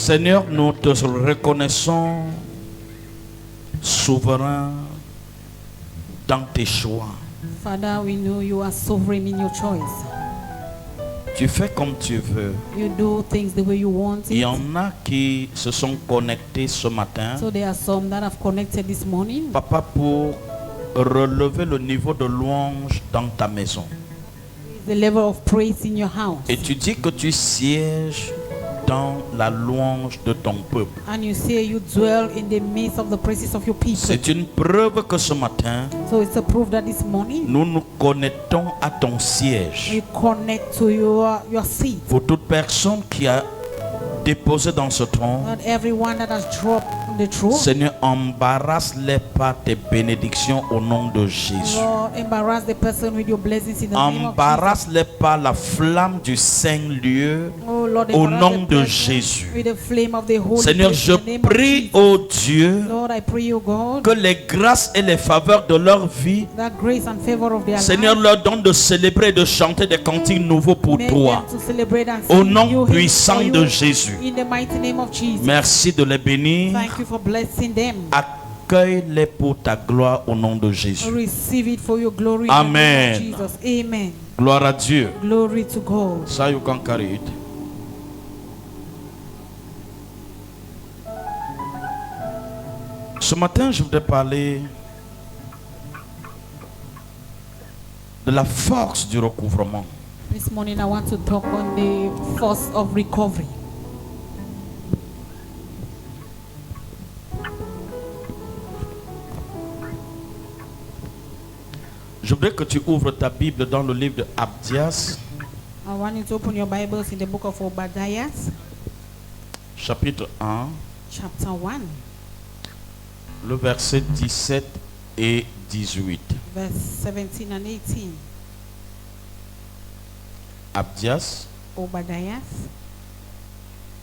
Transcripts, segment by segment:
Seigneur, nous te reconnaissons souverain dans tes choix. Father, we know you are sovereign in your choice. Tu fais comme tu veux. You do things the way you want Il y it. en a qui se sont connectés ce matin, So there are some that have connected this morning. Papa, pour relever le niveau de louange dans ta maison. The level of praise in your house. Et tu dis que tu sièges dans la louange de ton peuple. And you say you dwell in the midst of the praises of your people. C'est une preuve que ce matin, So it's a proof that this morning nous nous connectons à ton siège. you connect to your seat. Pour toute personne qui a déposé dans ce tronc, Not everyone that has dropped on the throne. Seigneur, embarrasse-les par tes bénédictions au nom de Jésus. Lord, embarrass the person with your blessings in the name of Jesus. Embarrasse-les par la flamme du Saint-Lieu Oh Lord, au embarrass nom the de person Jésus. with the flame of the Holy Seigneur, Ghost je in the name of prie, Jesus. ô Dieu, Lord, I pray you, God, que les grâces et les faveurs de leur vie, that grace and favor of their Seigneur, life, leur donne de célébrer et de chanter des cantiques nouveaux pour make toi. them to celebrate and Au sing nom new hymns puissant for you de Jésus. in the mighty name of Jesus. Merci de les bénir. Thank you for blessing them. Accueille-les pour ta gloire au nom de Jésus. Receive it for your glory Amen. in the name of Jesus. Amen. Gloire à Dieu. Glory to God. Ça, you can carry it. Ce matin, je voudrais parler de la force du recouvrement. This morning I want to talk on the force of recovery. Je voudrais que tu ouvres ta Bible dans le livre de Abdias, I want you to open your Bibles in the book of Obadiah, chapitre 1, chapter 1, le verset 17 et 18. verse 17 and 18. Abdias, Obadiah,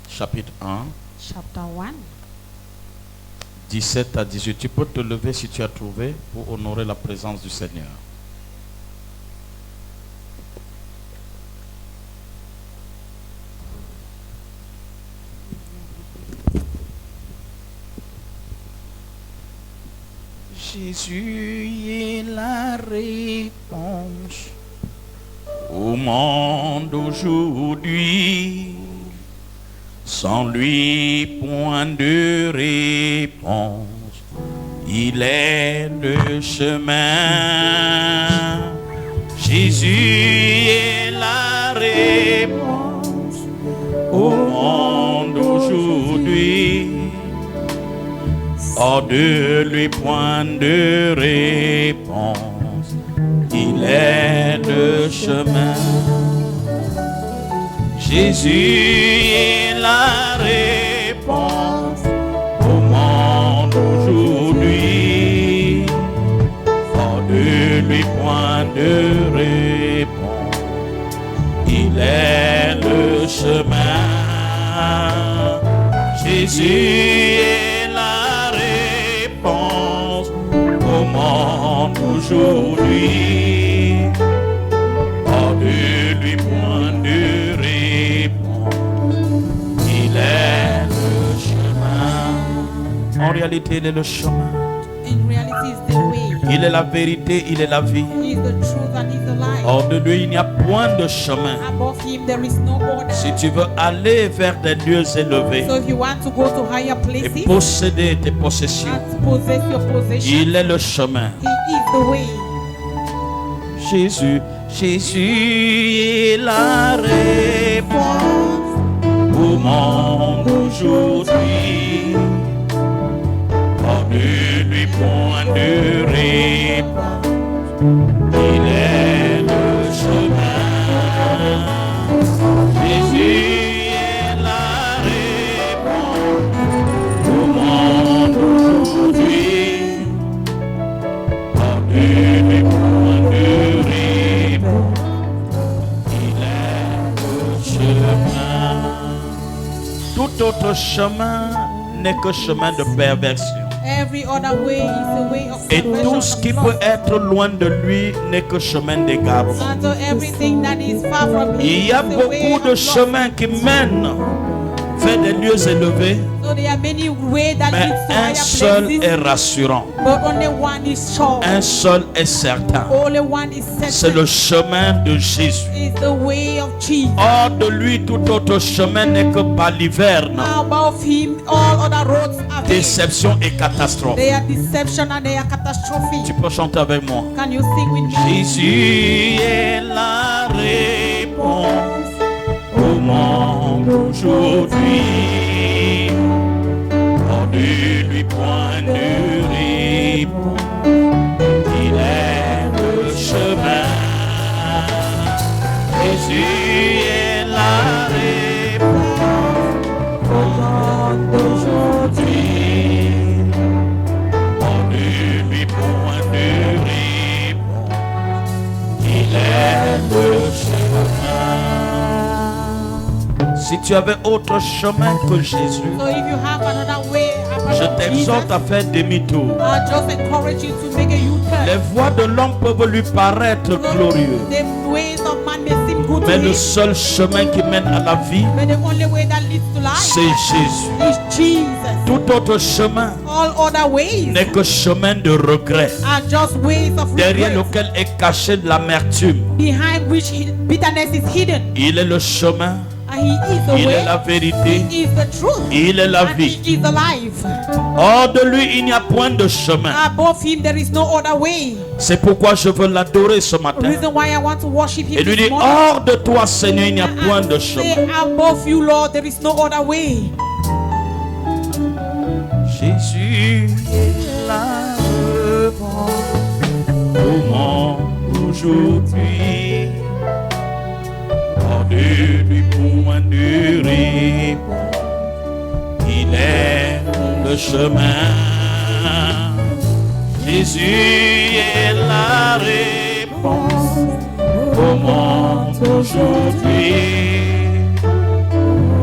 chapitre 1, chapter 1, 17 à 18. Tu peux te lever si tu as trouvé pour honorer la présence du Seigneur. Jésus est la réponse au monde aujourd'hui. Sans lui, point de réponse. Il est le chemin. Jésus est la réponse au monde aujourd'hui. Hors de lui, point de réponse. Il est le chemin. Jésus est la réponse au monde aujourd'hui. Hors de lui, point de réponse. Il est le chemin. Jésus est la réponse au monde aujourd'hui. Hors de lui, point de réponse. Il est le chemin. En réalité, il est le chemin. in reality is the way. Il est la vérité, il est la vie. He is the truth and he is the life. Hors de lui, il n'y a point de chemin. Above him there is no border. Si tu veux aller vers des lieux élevés So if you want to go to higher et places posséder tes possessions, and possess your possession, il est le chemin. he is the way. Jésus, Jésus est la réponse au monde aujourd'hui. Hors de lui, point de réponse. Il est le chemin. Jésus est la réponse au monde aujourd'hui. Hors de lui, point de réponse. Il est le chemin. Tout autre chemin n'est que chemin de perversion. Every other way is a way of Et salvation tout ce from qui loss. peut être loin de lui n'est que chemin d'égarement. And so everything that is far from him Il y a is a way beaucoup de of loss. chemins qui mènent fait des lieux élevés, So there are many ways that mais leads to un higher seul est places, rassurant. but only one is sure. Un seul est certain. Only one is C'est le certain. chemin de Jésus. It's the way of Jesus. Hors de lui, tout autre chemin n'est que baliverne, Above him, all other roads are vain. déception et catastrophe. They are deception and they are catastrophe. Tu peux chanter avec moi. Can you sing with me? Jésus est la réponse au monde aujourd'hui. Hors de lui, point de réponse. Il est le chemin. Jésus est la réponse au monde aujourd'hui. Hors de lui, point de réponse. Il est le chemin. Si tu avais autre chemin que Jésus, So if you have another way apart je from t'exhorte Jesus, à faire demi-tour. I just encourage you to make a U-turn. Les voies de l'homme peuvent lui paraître glorieuses, The ways of man may seem good mais to le him, seul chemin qui mène à la vie, but the only way that leads to life c'est Jésus. is Jesus. Tout autre chemin All other ways n'est que chemin de regret, are just ways of derrière regret, lequel est cachée l'amertume. behind which bitterness is hidden. Il est le chemin, And he is the il way, est la vérité, he is the truth, il est la and vie. he is the life. Hors de lui, il n'y a point de chemin. Above him there is no other way. C'est pourquoi je veux l'adorer ce The matin. reason why I want to worship him Et lui this dire, morning. hors de toi, Seigneur, il n'y a point de chemin. Say, above you, Lord, there is no other way. Jésus est la réponse au monde aujourd'hui. Hors de lui, point de réponse. Il est le chemin. Jésus est la réponse au monde aujourd'hui.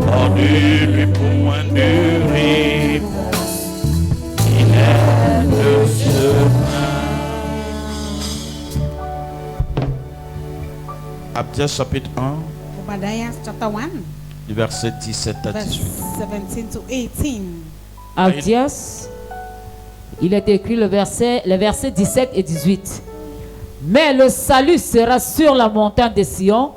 Hors de lui, point de réponse. Il est le chemin. Abdias chapitre 1, Obadiah chapter 1, du verset 17 à verse 18. 17 to 18. Abdias, il est écrit les versets 17 et 18. Mais le salut sera sur la montagne de Sion.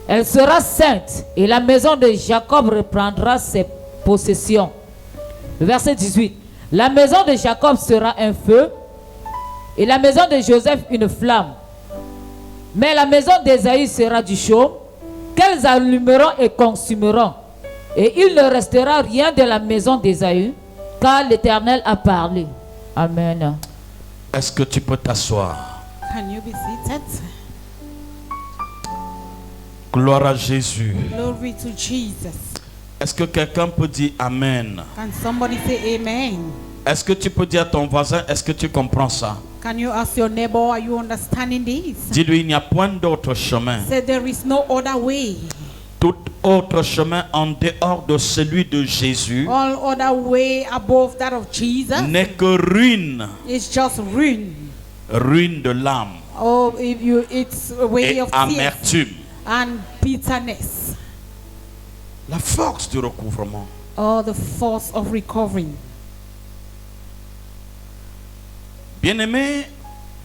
Elle sera sainte et la maison de Jacob reprendra ses possessions. Le verset 18. La maison de Jacob sera un feu et la maison de Joseph une flamme. Mais la maison d'Ésaü sera du chaume qu'elles allumeront et consumeront. Et il ne restera rien de la maison d'Ésaü, car l'Éternel a parlé. Amen. Est-ce que tu peux t'asseoir? Can you be seated? Gloire à Jésus. Glory to Jesus. Est-ce que quelqu'un peut dire Amen? Can somebody say amen? Est-ce que tu peux dire à ton voisin, est-ce que tu comprends ça? Can you ask your neighbor, are you understanding this? Dis-lui, il n'y a point d'autre chemin. Say there is no other way. Tout autre chemin en dehors de celui de Jésus All other way above that of Jesus n'est que ruine, is just ruin. ruine de l'âme Oh, if you, it's a way et of tears amertume. and bitterness. La force du recouvrement. Or the force of recovering. Bien-aimé,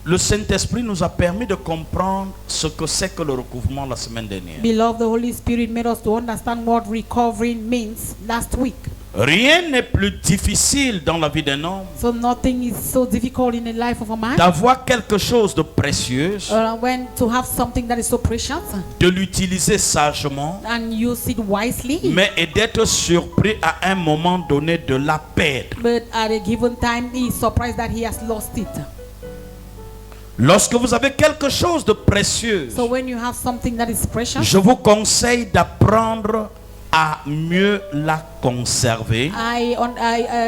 le Saint-Esprit nous a permis de comprendre ce que c'est que le recouvrement la semaine dernière. Beloved, the Holy Spirit made us to understand what recovering means last week. Rien n'est plus difficile dans la vie d'un homme So nothing is so difficult in the life of a man. d'avoir quelque chose de précieux, When to have something that is so precious de l'utiliser sagement, and use it wisely, mais et d'être surpris à un moment donné de la perdre. but at a given time he is surprised that he has lost it. Lorsque vous avez quelque chose de précieux, So when you have something that is precious, je vous conseille d'apprendre à mieux la conserver, I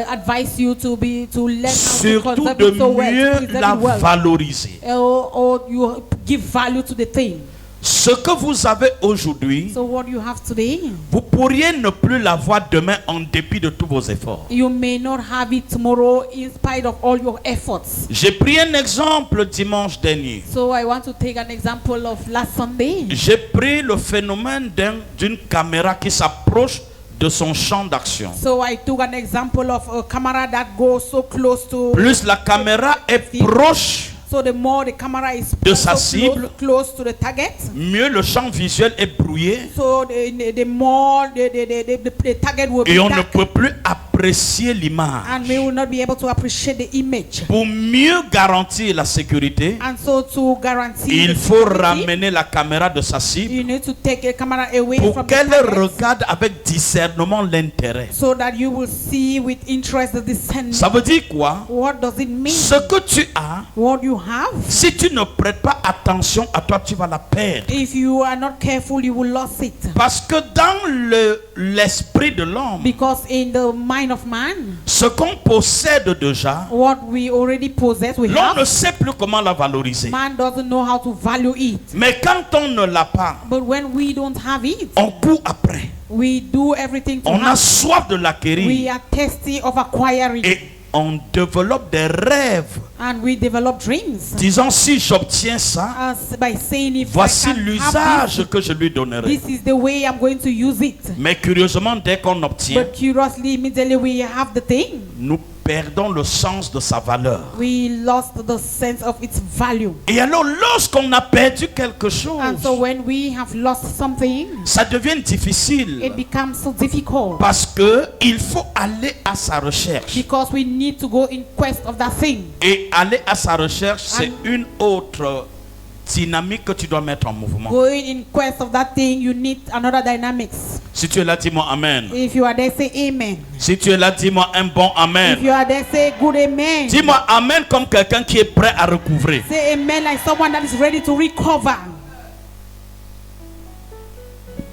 advise you to learn how to surtout conserve de it so well, to mieux preserve la it well. valoriser. Or you give value to the thing. Ce que vous avez aujourd'hui, So what you have today, vous pourriez ne plus l'avoir demain en dépit de tous vos efforts. you may not have it tomorrow in spite of all your efforts. J'ai pris un exemple dimanche dernier. So I want to take an example of last Sunday. J'ai pris le phénomène d'une caméra qui s'approche de son champ d'action. So I took an example of a camera that goes so close to. Plus la caméra est proche, So the more the camera is de so sa cible, close to the target, mieux le champ visuel est brouillé so the more the target will et be on ne dark, peut plus apprécier l'image. and we will not be able to appreciate the image. Pour mieux garantir la sécurité, And so to guarantee il the faut security, ramener la caméra de sa cible you need to take a camera away pour from the qu'elle target, regarde avec discernement l'intérêt. so that you will see with interest the descending. Ça veut dire quoi? What does it mean? Ce que tu as, What you have, si tu ne prêtes pas attention à toi, tu vas la perdre. if you are not careful, you will lose it. Parce que dans l'esprit de l'homme, Because in the mind of man, ce qu'on possède déjà, what we already possess, we l'on ne have. sait plus comment la valoriser. Man doesn't know how to value it. Mais quand on ne l'a pas, But when we don't have it, on court après. we do everything to On a have. soif de We l'acquérir are thirsty of acquiring, et on développe des rêves. and we develop dreams. Disons, si j'obtiens ça, As by saying, if voici I can have l'usage que je lui donnerai. this is the way I'm going to use it. Mais curieusement, dès qu'on obtient, But curiously, immediately we have the thing, nous perdons le sens de sa valeur. we lost the sense of its value. Et alors, lorsqu'on a perdu quelque chose, And so when we have lost something, ça devient difficile it becomes so difficult, parce que il faut aller à sa recherche. because we need to go in quest of that thing. Et aller à sa recherche, c'est une autre dynamique que tu dois mettre en mouvement. Going in quest of that thing, you need another dynamics. Si tu es là, dis-moi Amen. If you are there, say amen. Si tu es là, dis-moi un bon If Amen. you are there, say good amen. Dis-moi Amen comme quelqu'un qui est prêt à recouvrer. Say amen like someone that is ready to recover.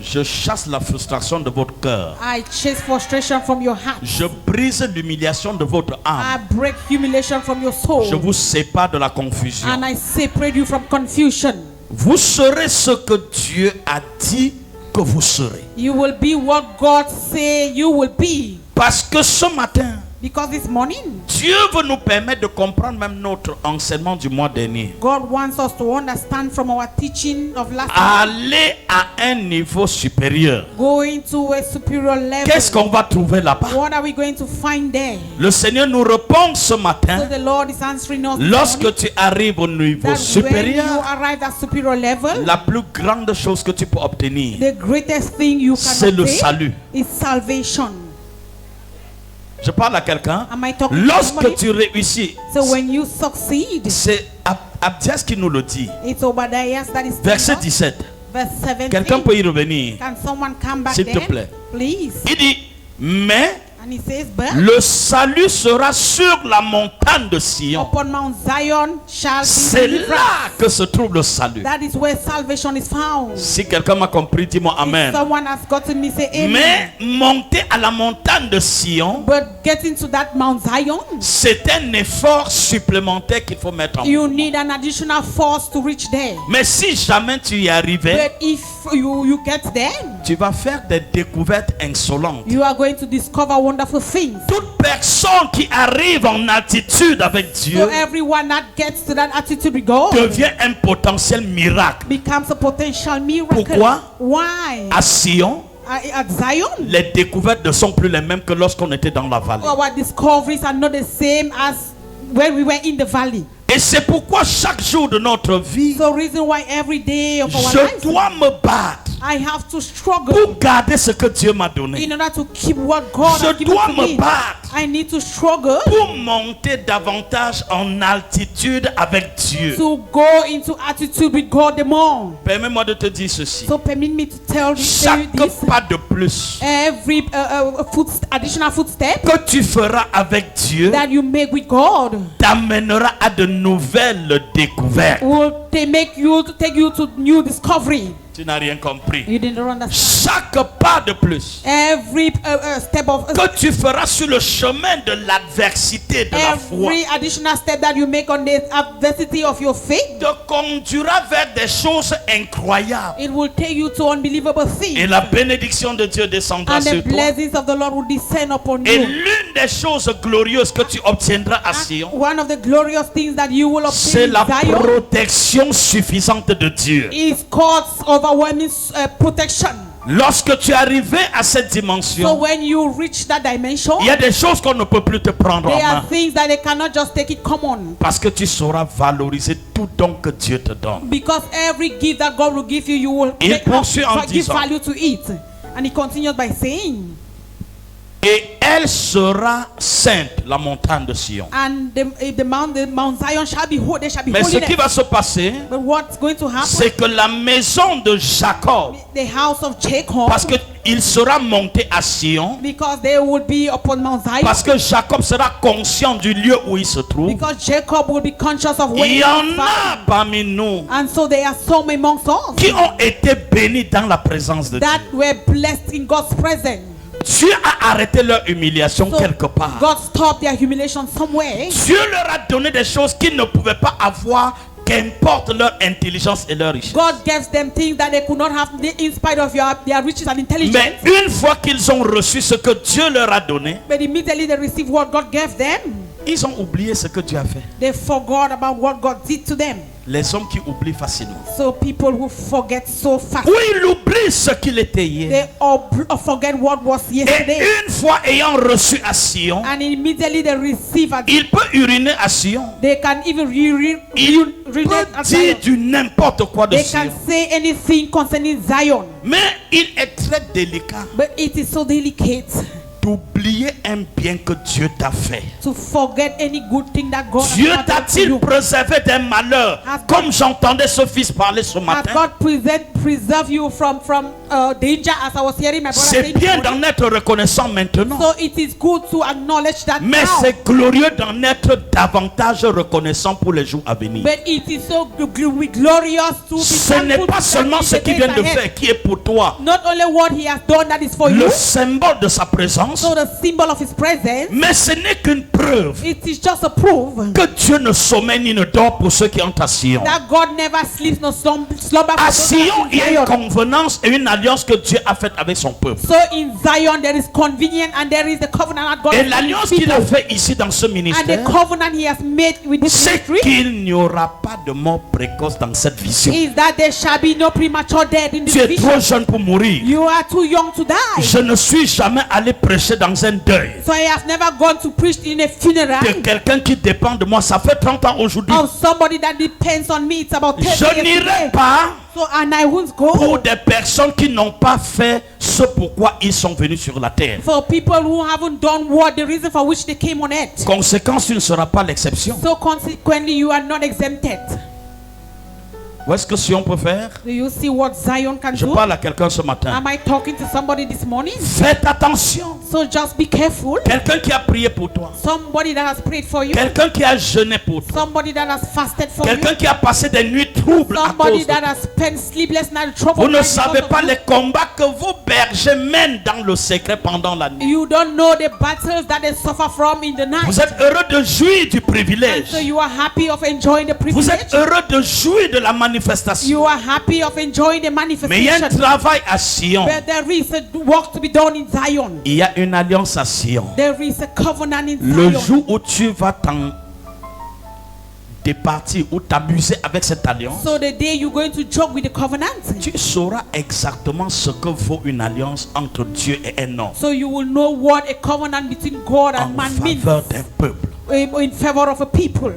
Je chasse la frustration de votre cœur. I chase frustration from your heart. Je brise l'humiliation de votre I âme. break humiliation from your soul. Je vous sépare de la confusion. And I separate you from confusion. Vous serez ce que Dieu a dit que vous serez. You will be what God say you will be. Parce que ce matin, Because this morning, Dieu veut nous permettre de comprendre même notre enseignement du mois dernier. God wants us to understand from our teaching of last week, Aller à un niveau supérieur. going to a superior level. Qu'est-ce qu'on va trouver là-bas? What are we going to find there? Le Seigneur nous répond ce So matin. the Lord is answering us this Lorsque morning, tu arrives au niveau that when you supérieur, arrive at superior level, la plus grande chose que tu peux obtenir, the greatest thing you c'est can le obtain salut. is salvation. Je parle à quelqu'un. Am I talking to Lorsque somebody? tu réussis, So when you succeed, c'est Abdias qui nous le dit. it's Obadiah that is Verset telling us. 17. Verse 17. Quelqu'un peut y revenir. Can someone come back S'il te there, plaît. please? Il dit, mais And he says, but le salut sera sur la montagne de Sion. upon Mount Zion shall be C'est deliverance. là que se trouve le salut. That is where salvation is found. Si quelqu'un m'a compris, dis-moi If Amen. someone has gotten me, say amen. Mais monter à la montagne de Sion, But getting to that Mount Zion, c'est un effort supplémentaire qu'il faut mettre en you mouvement. need an additional force to reach there. Mais si jamais tu y arrivais, But if you get there, tu vas faire des découvertes insolentes. you are going to discover wonderful things. Toute personne qui arrive en attitude avec Dieu So everyone that gets to that attitude with God devient un potentiel miracle. becomes a potential miracle. Pourquoi? Why? À Sion, At Zion, les découvertes ne sont plus les mêmes que lorsqu'on était dans la vallée. our discoveries are not the same as when we were in the valley. Et c'est pourquoi chaque jour de notre vie, So reason why every day of our je life dois me battre I have to struggle pour garder ce que Dieu m'a donné. in order to keep what God Je has given dois to me me. battre I need to struggle pour monter davantage en altitude avec Dieu. to go into attitude with God the more. Permets-moi de te dire ceci. So permit me to tell you Chaque this. pas de plus Every additional footstep que tu feras avec Dieu that you make with God t'amènera à de nouvelles découvertes. will take you to new discovery. Tu n'as rien compris. You didn't understand. Chaque pas de plus Every step of que tu feras sur le chemin de l'adversité de la foi every additional step that you make on the adversity of your faith, te conduira vers des choses incroyables. it will take you to unbelievable things. Et la bénédiction de Dieu descendra And the sur toi. blessings of the Lord will descend upon Et you. l'une des choses glorieuses que tu obtiendras à Sion, One of the glorious things that you will c'est obtain la in Zion protection suffisante de Dieu. is God's overwhelming protection. Lorsque tu es arrivé à cette So dimension, when you reach that dimension, il y a des choses qu'on ne peut plus te prendre en there are main. things that they cannot just take it common. Parce que tu sauras valoriser tout don que Dieu te donne. Because every gift that God will give you, you will Il take poursuit en give disant, value to it. And he continues by saying, et elle sera sainte, la montagne de Sion. and the Mount Zion shall be holy, there shall be Mais ce qui holiness. va se passer, But what's going to happen? c'est que la maison de Jacob, The house of Jacob, parce qu'il sera monté à Sion, because they will be upon Mount Zion, parce que Jacob sera conscient du lieu où il se trouve. because Jacob will be conscious of where Il he y en is a found. parmi nous And so there are some amongst us qui ont été bénis dans la présence de Dieu. that were blessed in God's presence. Dieu a arrêté leur humiliation So quelque part. God stopped their humiliation somewhere. Dieu leur a donné des choses qu'ils ne pouvaient pas avoir, qu'importe leur intelligence et leur richesse. God gives them things that they could not have in spite of their riches and intelligence. Mais une fois qu'ils ont reçu ce que Dieu leur a donné, But immediately they receive what God gave them, ils ont oublié ce que Dieu a fait. they forgot about what God did to them. Les hommes qui oublient facilement. So people who forget so fast, Oui, ils oublient ce qu'il était hier. they all forget what was yesterday. Et une fois ayant reçu à Sion, And immediately they receive it. il peut uriner à Sion. They can even Il urinate peut at dire Zion. du n'importe quoi de They Sion. can say anything concerning Zion. Mais il est très délicat But it is so delicate d'oublier un bien que Dieu t'a fait. to forget any good thing that God Dieu has done to t'a-t-il you. préservé d'un malheur? Has Comme j'entendais ce fils parler ce Has matin. God preserve you from danger, as I was hearing my brother C'est saying bien before? d'en être reconnaissant maintenant. So it is good to acknowledge that Mais now. c'est glorieux d'en être davantage reconnaissant pour les jours à venir. But it is so glorious to be Ce thankful n'est to pas God seulement in ce the qu'il days vient de ahead. faire qui est pour toi. Not only what he has done that is for you, Le symbole de sa présence. so the symbol of his presence, Mais ce n'est qu'une preuve it is just a proof que Dieu ne sommeille ni ne dort pour ceux qui ont à Sion. that God never sleeps nor slumber for À those that Sion, are in il y a une Zion. convenance et une alliance que Dieu a faite avec son peuple. So in Zion there is convenience and there is the covenant that God Et has made l'alliance with qu'il a people. fait ici dans ce And the ministère, covenant he has made with this c'est ministry qu'il n'y aura pas de mort précoce dans cette vision. is that there shall be no premature death in this Tu es vision. trop jeune pour mourir. You are too young to die. Je ne suis jamais allé prêcher dans un deuil So I have never gone to preach in a de funeral quelqu'un qui dépend de moi. Ça fait 30 ans aujourd'hui. of somebody that depends on me. It's about 30 Je years n'irai today. pas So and I won't pour go des personnes qui n'ont pas fait ce pourquoi ils sont venus sur la terre. for people who haven't done what the reason for which they came on earth. Conséquence, tu ne seras pas l'exception. So consequently you are not exempted. Où est-ce que Sion peut faire? Do you see what Zion can Je do? parle à quelqu'un ce matin. Am I talking to somebody this morning? Faites attention. So just be careful. Quelqu'un qui a prié pour toi. Somebody that has prayed for you. Quelqu'un qui a jeûné pour toi. Somebody that has fasted for you. Quelqu'un qui a passé des nuits troubles à Somebody cause de that toi. has spent sleepless nights trouble. Vous ne savez pas les combats que vos bergers mènent dans le secret pendant la nuit. You don't know the battles that they suffer from in the night. Vous êtes heureux de jouir du And privilège. so you are happy of enjoying the Vous êtes privilege. heureux de jouir de la manifestation. You are happy of enjoying the Mais il y a un manifestation. travail à Sion. But there is a work to be done in Zion. Il y a une alliance à Sion. There is a covenant in Le Zion. jour où tu vas t'en départir ou t'amuser avec cette alliance, So the day you're going to joke with the covenant, tu sauras exactement ce que vaut une alliance entre Dieu et un homme so you will know what a covenant between God en and man means faveur d'un peuple. in favor of a people.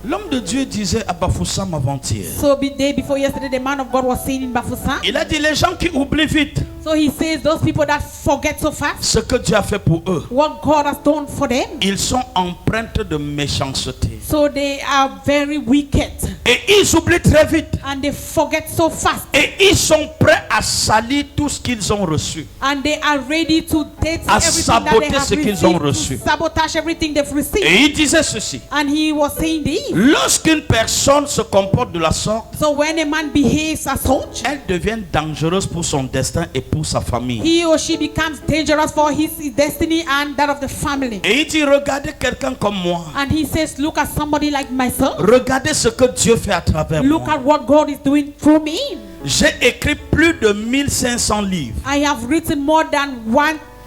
L'homme de Dieu disait à Bafoussam avant-hier. So the day before yesterday, the man of God was saying in Bafusa. Il a dit les gens qui oublient vite So he says those people that forget so fast ce que Dieu a fait pour eux, what God has done for them. ils sont empreintes de méchanceté. So they are very wicked Et ils oublient très vite. and they forget so fast Et ils sont prêts à salir tout ce qu'ils ont reçu. and they are ready to take À everything that saboter they have ce qu'ils ont received, reçu. to sabotage everything they've received. Et il disait ceci. And he was saying this. Lorsqu'une personne se comporte de la sorte, So when a man behaves as such, elle devient dangereuse pour son destin et pour sa famille. he or she becomes dangerous for his destiny and that of the family. Et il dit, regardez quelqu'un comme moi. And he says, look at somebody like myself. Regardez ce que Dieu fait à travers Look moi. at what God is doing through me. J'ai écrit plus de 1500 livres. I have written more than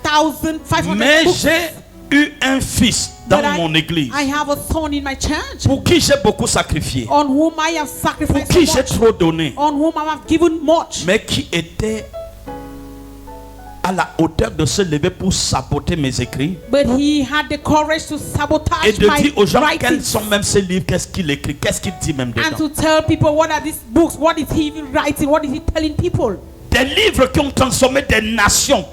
1,500 Mais books. j'ai eu un fils dans But mon église I have a son in my church pour qui j'ai beaucoup sacrifié, on whom I have pour sacrificed qui so j'ai much, trop donné, on whom I have given much, mais qui était à la hauteur de se lever pour saboter mes écrits But he had the courage to et sabotage de my dire aux gens quels writings sont même ces livres, qu'est-ce qu'il écrit, qu'est-ce qu'il dit même and dedans. to tell people what are these books, what is he even writing, what is he telling people. Des livres qui ont transformé des nations,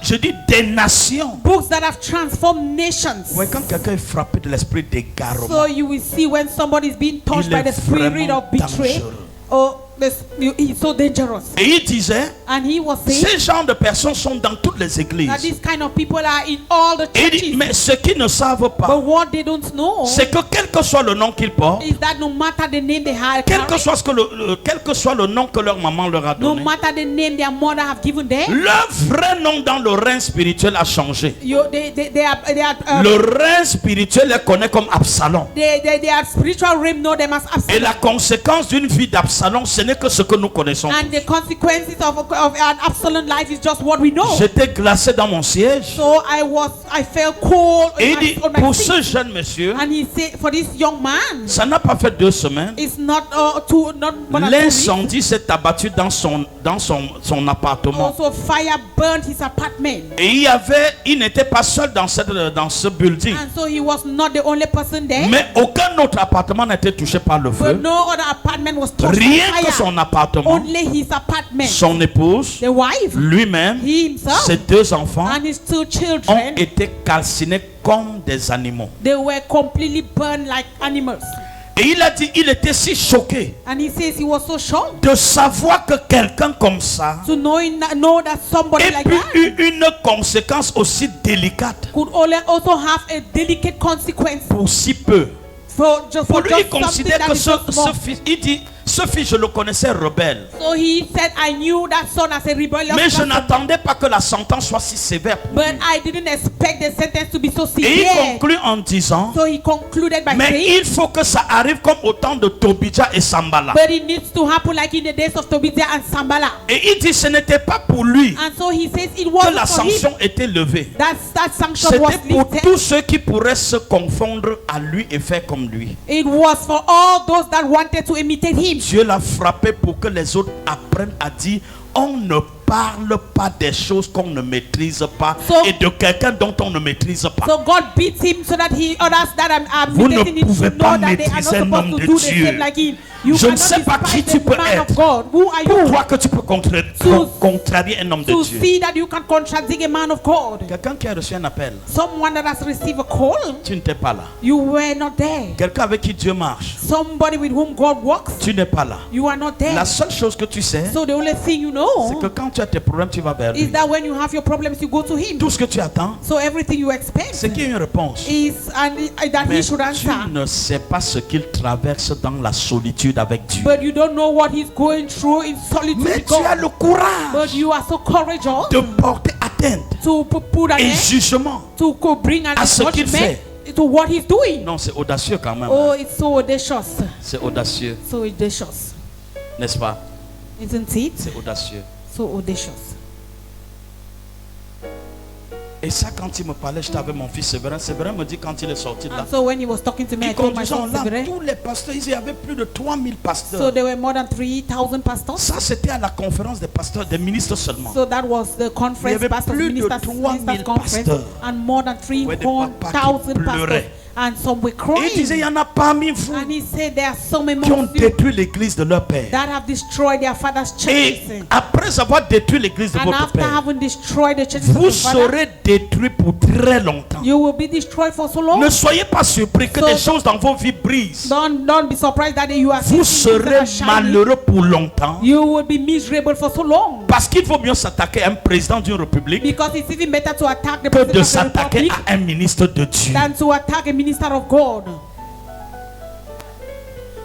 je dis des nations. Books that have transformed nations. Ouais, quand quelqu'un est frappé de l'esprit d'égarement, So you will see when somebody is being touched Il by est the spirit vraiment of betrayal, dangereux. or he's so dangerous. et il disait, And he was saying ces genres de personnes sont dans toutes les that églises. these kind of people are in all the Et il dit, churches. mais ce qu'ils ne savent But pas, what they don't know c'est que quel que soit le nom qu'ils portent, is that no matter the name they have, quel que soit le nom que leur maman leur a no donné, matter the name their mother have given them, leur vrai nom dans le règne spirituel a changé. they are Le règne spirituel les connaît comme Absalom. they are spiritual realm know them as Et Absalom. la conséquence d'une vie d'Absalom, ce n'est que ce que nous connaissons. And the consequences of an Absalom life is just what we know. J'étais glacé dans mon siège. So I felt cold Et il dit, on my pour feet. ce jeune monsieur, And he said, for this young man, ça n'a pas fait 2 semaines. it's not not more than 2 weeks. L'incendie s'est abattu dans son appartement. Also, fire burned his apartment. Et il n'était pas seul dans ce building. And so he was not the only person there. Mais aucun autre appartement n'était touché par le But feu. no other apartment was touched by Rien que fire. son appartement, Only his apartment. son épouse, The wife, lui-même, he himself, ses 2 enfants and his 2 ont children, été calcinés comme des animaux. they were completely burned like animals. Et il a dit, il était si choqué And he says he was so shocked de savoir que quelqu'un comme ça to know that somebody ait like pu that une conséquence aussi délicate could also have a delicate consequence pour si peu. for just Pour lui, il something considère that que is just small. ce fils, il dit, ce fils, je le connaissais rebelle. So he said, I knew that son as a rebellious Mais je person, n'attendais pas que la sentence soit si sévère. but I didn't expect the sentence to be so Et il severe. conclut en disant, So he concluded by mais saying, il faut que ça arrive comme au temps de Tobidja et Sambala. but it needs to happen like in the days of Tobijah and Sambala. Et il dit, ce n'était pas pour lui And so he says it que wasn't la for him. sanction était levée. That sanction was C'était pour lifted. tous ceux qui pourraient se confondre à lui et faire comme lui. It was for all those that wanted to imitate him. Dieu l'a frappé pour que les autres apprennent à dire, on ne parle pas des choses qu'on ne maîtrise pas So- et de quelqu'un dont on ne maîtrise pas. So God beats him so that others that are Vous ne imitating him pouvez should pas know that they are not maîtriser un supposed homme to de do the Dieu. same like him. You Je ne cannot sais pas qui despise tu the peux man être. of God. Who are Pour you toi que tu peux contrarier un homme de to Dieu. see that you can contradict a man of God? Quelqu'un qui a reçu un appel, Someone that has received a call, tu n'étais pas là. you were not there. Quelqu'un avec qui Dieu marche, Somebody with whom God works, tu n'es pas là. you are not there. La seule chose que tu sais, So the only thing you c'est que know quand tu as tes problèmes, tu vas vers is lui. that when you have your problems, you go to him. Tout ce que tu attends, So everything you expect c'est qu'il y ait une réponse. is that Mais he should tu answer. ne sais pas ce qu'il traverse dans la solitude avec Dieu. But you don't know what he's going through in solitude Mais with tu as God. le courage But you are so courageous de porter atteinte to put an et end, jugement. to bring an à ce qu'il judgment to what he's doing. Non, c'est audacieux quand même. Oh, it's so audacious. C'est audacieux, So audacious. n'est-ce pas? Isn't it? C'est audacieux. So audacious. Et ça, quand il me parlait, j'étais avec mon fils Séverin. Séverin me dit quand il est sorti de là. And so when he was talking to me, I Ils told my conduisaient son là, Severin. tous les pasteurs, il y avait plus de 3000 So pasteurs. there were more than 3,000 pastors. Ça, c'était à la conférence des pasteurs, des ministres seulement. So that was the Il y conference avait pastors, plus de ministers 3,000 conference, pasteurs. and more than Ouais, des papas qui 3,000 pastors. pleuraient. And some were Et il disait, il y crying. en a parmi vous And he said there are so many qui ont of you détruit l'église de leur père. that have destroyed their father's Et churches. après avoir détruit l'église de And votre after père, having destroyed the churches of vous your father, serez détruits pour très longtemps. you will be destroyed for so long. Ne soyez pas surpris que So- des choses dans vos vies brisent. Don't be surprised that you are Vous seeing things that serez are shining. malheureux pour longtemps. You will be miserable for so long. Parce qu'il vaut mieux s'attaquer à un président d'une république Because it's even better to attack the que de president of the s'attaquer republic à un ministre de Dieu. than to attack a minister of God.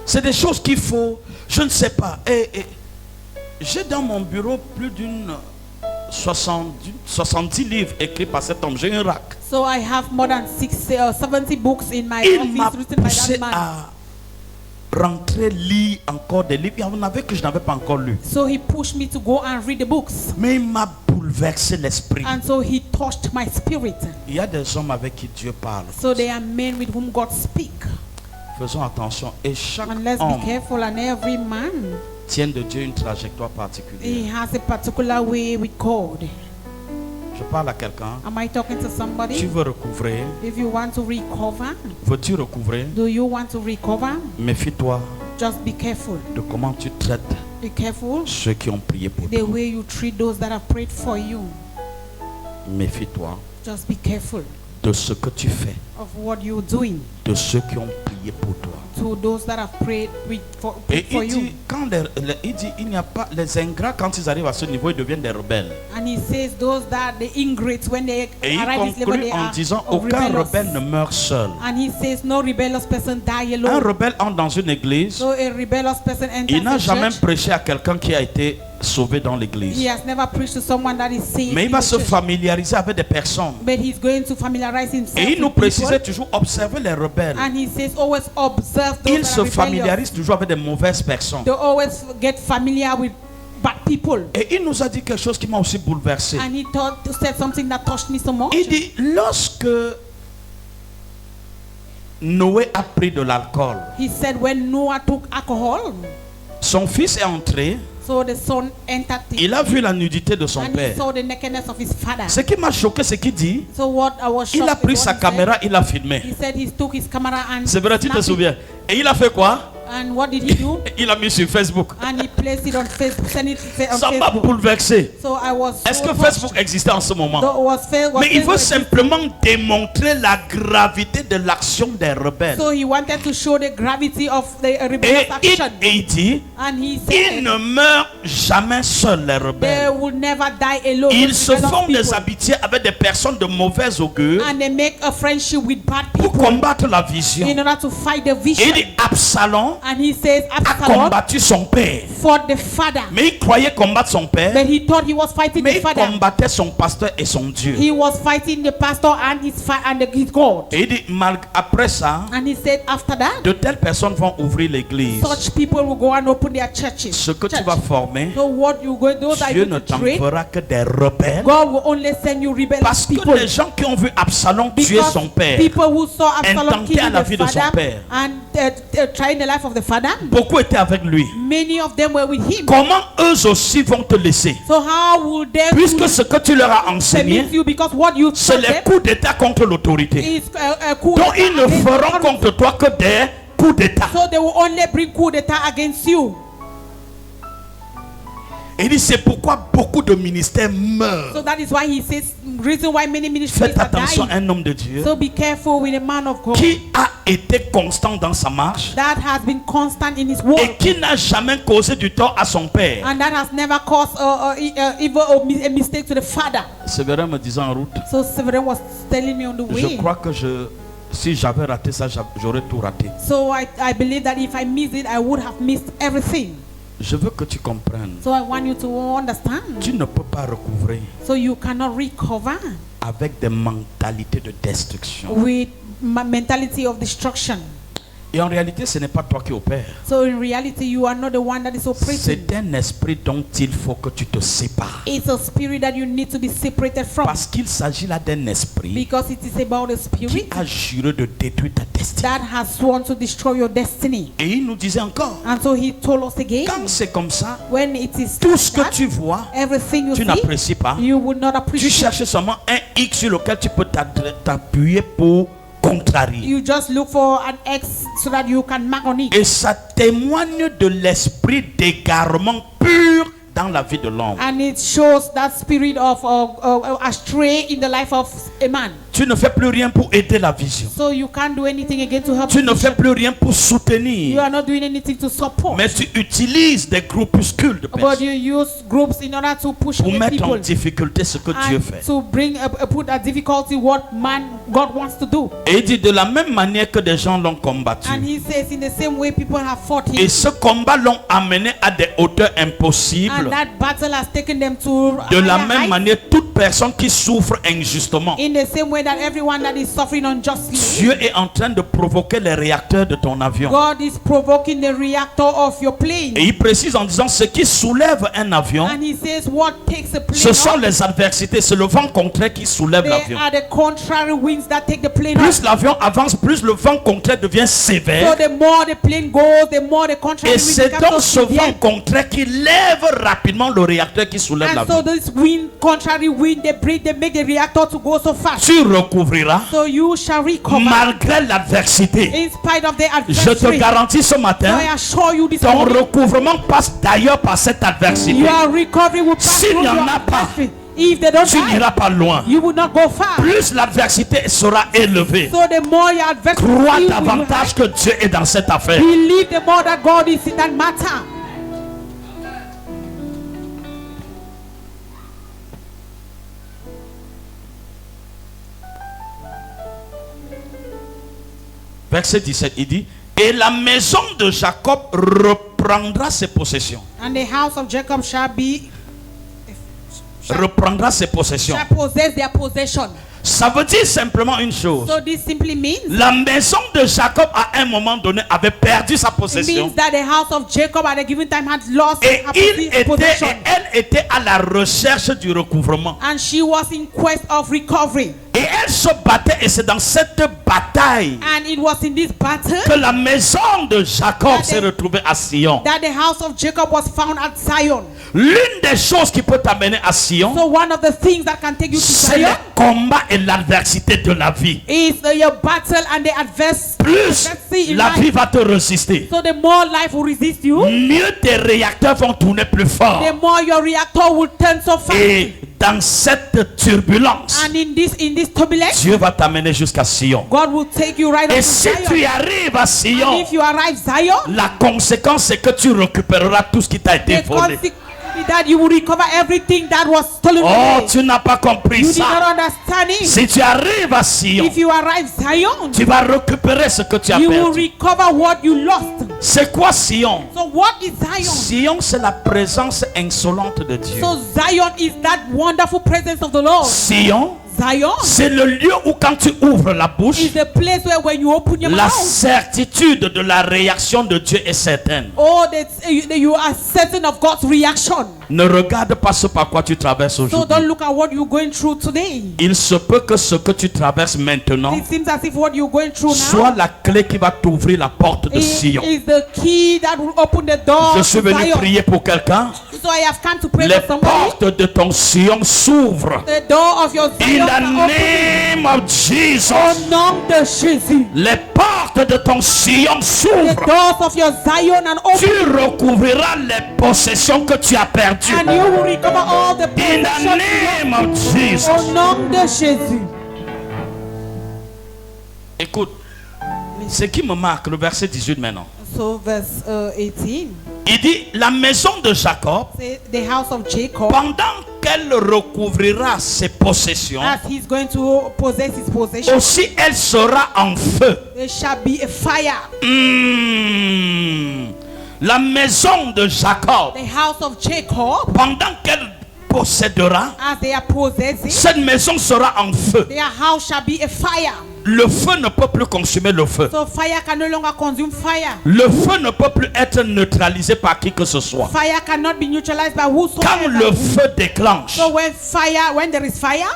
C'est des choses qu'il faut, je ne sais pas. J'ai dans mon bureau plus d'une 70 livres écrits par cet homme. J'ai un rack. So I have more than 70 books in my Il m'a office written by poussé that man. à rentrer, lire encore des livres. Il y en avait que je n'avais pas encore lu. So he pushed me to go and read the books. Mais il m'a bouleversé l'esprit. And so he touched my spirit. Il y a des hommes avec qui Dieu parle. So they are men with whom God speaks. Faisons attention. Et chaque And let's be homme careful, and every man, tient de Dieu une trajectoire particulière. he has a particular way with God. Je parle à quelqu'un. Am I talking to Tu somebody? veux recouvrer? If you want to recover, Veux-tu recouvrer? do you want to recover? Méfie-toi Just be careful. de comment tu traites Be careful ceux qui ont prié pour the toi. way you treat those that have prayed for you. Méfie-toi Just be careful de ce que tu fais, of what you're doing de ceux qui ont prié pour toi. to those that have prayed for Et il you. dit, il dit, il n'y a pas les ingrats, quand ils arrivent à ce niveau, ils deviennent des rebelles. And he says those that the ingrates when they Et il arrive at this level conclut they en are disant, of aucun rebellious. rebelle ne meurt seul. And he says no rebellious person die Un alone. rebelle entre dans une église, So a rebellious person il n'a enters the jamais church. prêché à quelqu'un qui a été sauvé dans He l'église. has never preached to someone that is saved. Mais il in va the se church. familiariser avec des personnes. But he's going to familiarize himself Et il nous with people. précisait toujours, observer les rebelles. And he says always observe those Il that se are rebellious. familiarise toujours avec des mauvaises personnes. They always get familiar with bad people. Et il nous a dit quelque chose qui m'a aussi bouleversé. And he said something that touched me so much. Il dit, lorsque Noé a pris de l'alcool, He said when Noah took alcohol, son fils est entré, so the son entered the il a vu la nudité de son and he père. saw the nakedness of his father. Ce qui m'a choqué, c'est qu'il dit, So what I was il shocked a with pris what sa he said. caméra, il a filmé. He said he took his camera and C'est vrai, tu te snapped it. souviens. Et il a fait quoi? And what did he do? Il a mis sur Facebook. And he placed it on Facebook, sent it on Ça m'a Facebook. bouleversé. So I was Est-ce so que touched. Facebook existait en ce moment? So Mais il veut Facebook. simplement démontrer la gravité de l'action des rebelles. So he wanted to show the gravity of the rebellious action. Et il dit, And he ils said ne meurent jamais seuls, les they rebelles. will never die alone. Ils those se rebellious font des people. amitiés avec des personnes de mauvaise augure And they make a friendship with bad pour people combattre la vision. in order to fight the Et vision. il dit, Absalom And he says a Absalom combattu son père. fought the father. Mais il croyait combattre son père, But he thought he was fighting mais the il father. combattait son pasteur et son Dieu. He was fighting the pastor and his God. Et il dit, après ça, And he said after that, de telles personnes vont ouvrir l'église. such people will go and open their churches. Ce que tu Church. vas former, So what you go, those are Dieu you ne to train. t'enverra que des rebelles. God will only send you rebellious Parce que people. les gens qui ont vu Absalom tuer Because son père, people who saw Absalom intentaient à killing la the vie de son father père. and trying the life of the father, beaucoup étaient avec lui. many of them were with him. Comment eux aussi vont te laisser? So how will they Puisque ce que tu leur as enseigné, permit you, because what you c'est taught les them coups d'état contre l'autorité. is a coup Donc ils ne against feront authority. contre toi que des coups d'état. So they will only bring coup d'état against you. Et il dit, c'est pourquoi beaucoup de ministères meurent. So that is why he says, reason why many ministries Faites are attention dying. à un homme de Dieu So be careful with a man of God qui a été constant dans sa marche that has been constant in his et work qui n'a jamais causé du tort à son père. and that has never caused evil or a mistake to the father. Sévérin me disait en route, So Severin was telling me on the je way. crois que si j'avais raté ça, j'aurais tout raté. So I believe that if I missed it, I would have missed everything. Je veux que tu comprennes. So I want you to understand. Tu ne peux pas recouvrer So you cannot recover avec des mentalités de destruction. with mentality of destruction. Et en réalité, ce n'est pas toi qui opères. So in reality, you are not the one that is operating. C'est un esprit dont il faut que tu te sépares. It's a spirit that you need to be separated from. Parce qu'il s'agit là d'un esprit Because it is about a qui spirit a juré de détruire ta destinée. that has sworn to destroy your destiny. Et il nous disait encore, And so he told us again, quand c'est comme ça, when it is tout ce que that, tu vois, everything you tu see, n'apprécies pas. you would not Tu appreciate. cherches seulement un X sur lequel tu peux t'appuyer pour contrarier. You just look for an X so that you can mark on it. Et ça témoigne de l'esprit d'égarement pur dans la vie de l'homme. And it shows that spirit of astray in the life of a man. Tu ne fais plus rien pour aider la vision. So you can't do anything again to help. Tu ne the fais vision. plus rien pour You soutenir. are not doing anything to support. Mais tu utilises des groupuscules de But personnes you use groups in order to push pour the mettre en people difficulté ce que Dieu and fait. to bring put a difficulty what God wants to do. Et il dit de la même manière que des gens l'ont combattu. And he says in the same way people have fought him. Et ce combat l'ont amené à des hauteurs And impossibles. that battle has taken them to De la higher même heights. manière, toute personne qui souffre injustement, In the same way that everyone that is suffering unjustly, Dieu est en train de provoquer les réacteurs de ton avion. God is provoking the reactor of your plane. Et il précise en disant, ce qui soulève un avion, And he says what takes a plane ce sont up, les adversités, c'est le vent contraire qui soulève they l'avion. are the contrary winds winds that take the plane Plus up. l'avion avance, plus le vent contraire devient So sévère. the more the plane goes, the more the contrary Et wind c'est becomes donc so ce vent severe. contraire qui lève rapidement le réacteur qui soulève And so l'avion. this wind, contrary wind, they make the reactor to go so fast. Tu recouvriras So you shall recover malgré l'adversité. in spite of the Je te adversity. garantis ce So matin, I assure you this ton morning, recouvrement passe d'ailleurs par cette adversité. your recovery will pass S'il through n'y en your a pas, adversity. If they don't Tu die, n'iras pas loin. you will not go far. Plus l'adversité sera élevée, So the more your adversity crois will davantage que Dieu est dans cette affaire. believe, the more that God is in that matter. Verset 17, il dit, et la maison de Jacob reprendra ses possessions. And the house of Jacob shall Reprendra ses possessions. possess their possession. Ça veut dire simplement une chose. So this simply means, La maison de Jacob à un moment donné avait perdu sa it possession. means that the house of Jacob at a given time had lost Et her possession. elle était à la recherche du recouvrement. And she was in quest of recovery. Et elle se battait, et c'est dans cette bataille And it was in this battle que la maison de Jacob s'est retrouvée à Sion. that the house of Jacob was found at Zion. L'une des choses qui peut t'amener à Sion, So one of the things that can take you to c'est le Zion combat et l'adversité de la vie. is your battle and the Plus adversity in la vie life. va te résister, So the more life will resist you, mieux tes réacteurs vont tourner plus fort. the more your reactor will turn so fast. Et dans cette turbulence, And in this turbulence, Dieu va t'amener jusqu'à Sion. God will take you right up Et to si Zion. tu arrives à And Sion, if you arrive Zion, la conséquence c'est que tu récupéreras tout ce qui t'a été the volé. consequence is that you will recover everything that was stolen Oh, away. tu n'as pas compris You did not ça. understand it. Si tu arrives à Sion, If you arrive Zion, tu vas récupérer ce que tu as you will perdu. recover what you lost. C'est quoi Sion? So what is Zion? Sion, c'est la présence insolente de Dieu. So Zion is that wonderful presence of the Lord. Sion, Zion c'est le lieu où quand tu ouvres la bouche, is the place where when you open your la mouth, certitude de la réaction de Dieu est certaine. oh, that you are certain of God's reaction. Ne regarde pas ce par quoi tu traverses So aujourd'hui. don't look at what you're going through today. Il se peut que ce que tu traverses maintenant It seems as if what you're going through soit now la clé qui va t'ouvrir la porte de Sion. is the key that will open the door Je suis to venu Zion. prier pour quelqu'un. So I have come to pray Les for somebody. portes de ton Sion s'ouvrent. The door of your In Zion the are open. name of Jesus. Au nom de Jésus. Les portes de ton Sion The s'ouvrent. doors of your Zion are Tu open. recouvriras les possessions que tu as perdues. And you will recover all the In the possessions. name of Jesus. Au nom de Jésus. Écoute, ce qui me marque, le verset 18 maintenant. So verse 18. Il dit, la maison de Jacob, Say, the house of Jacob, pendant qu'elle recouvrira ses possessions, as he's going to possess his possession, aussi elle sera en feu. there shall be a fire. La maison de Jacob, The house of Jacob, pendant qu'elle possédera, as they are possessing, cette maison sera en feu. their house shall be a fire. Le feu ne peut plus consumer le feu. So fire can no longer consume fire. Le feu ne peut plus être neutralisé par qui que ce soit. Fire cannot be neutralized by Quand whosoever. le feu déclenche, So when there is fire,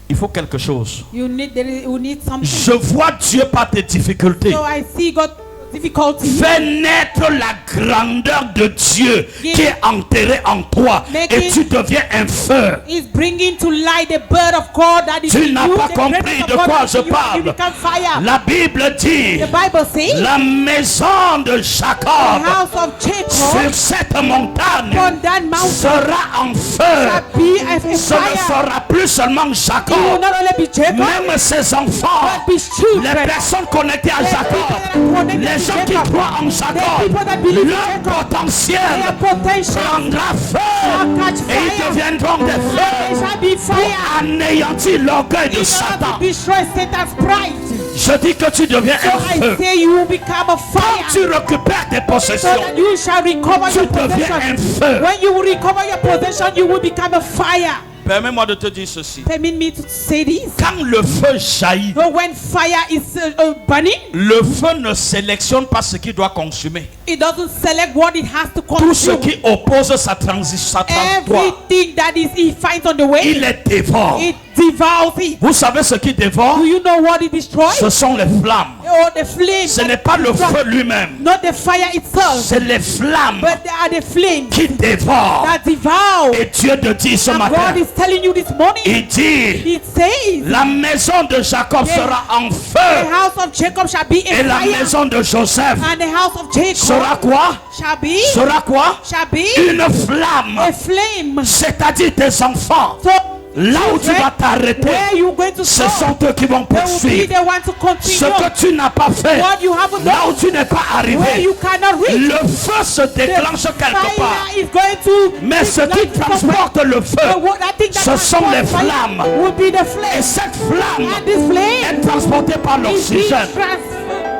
il faut quelque chose. you need something. Je vois Dieu par tes difficultés. So I see God difficulty. Fais naître la grandeur de Dieu qui est enterrée en toi et tu deviens un feu. Is bringing to light the bird of God that is Tu in n'as you. pas The compris greatness of de God quoi that is je in you, parle. you become fire. La Bible dit, The Bible says, la maison de the Jacob house of Jacob sur cette montagne on that mountain sera en shall feu. be a Ce ne fire. sera plus seulement It will Jacob, not only be Jacob, même ses enfants, but be les children. personnes connectées à Jacob, les gens qui croient en Jacob, leur potentiel Their potential prendra feu shall catch et ils fire. deviendront des They feux shall be pour fire. anéantir l'orgueil de In order Satan. to destroy Satan's pride. Je dis que tu deviens So un I feu. say you will become a Quand fire. tu récupères tes So possessions, that you shall recover tu your deviens un possession. feu. When you will recover your possession, you will become a fire. Permets-moi de te dire ceci. Permit me to say this. Quand le feu jaillit, When fire is burning, le feu ne sélectionne pas ce qu'il doit consumer. it doesn't select what it has to Tout ce consume. qui oppose sa trajectoire, Everything that is he finds on the way, il les dévore. it devours it. Vous savez ce qui dévore? Do you know what it destroys? Ce sont les flammes. Oh, the flame. Ce n'est pas le feu lui-même. Not the fire itself, C'est les flammes but they are the flames qui dévorent. that devour. Et Dieu te dit ce And matin, God is telling you this morning, il dit, it says, la maison de Jacob Yes. sera en the feu. house of Jacob shall be Et a la fire, maison de Joseph and the house of Jacob sera quoi? shall be Sera une flamme. a flame. C'est-à-dire tes enfants. So Là où tu vas t'arrêter, where you going to ce stop? sont eux qui vont They will be poursuivre. the one to Ce continue. que tu n'as pas fait, What you haven't là où done, tu n'es pas where arrivé, you cannot reach, le feu se the déclenche quelque part. fire is going to. Mais ce qui transporte le feu, That thing that ce sont transports les fire flammes. will be the Et flame. cette flamme And this flame est transportée par is being l'oxygène. transferred.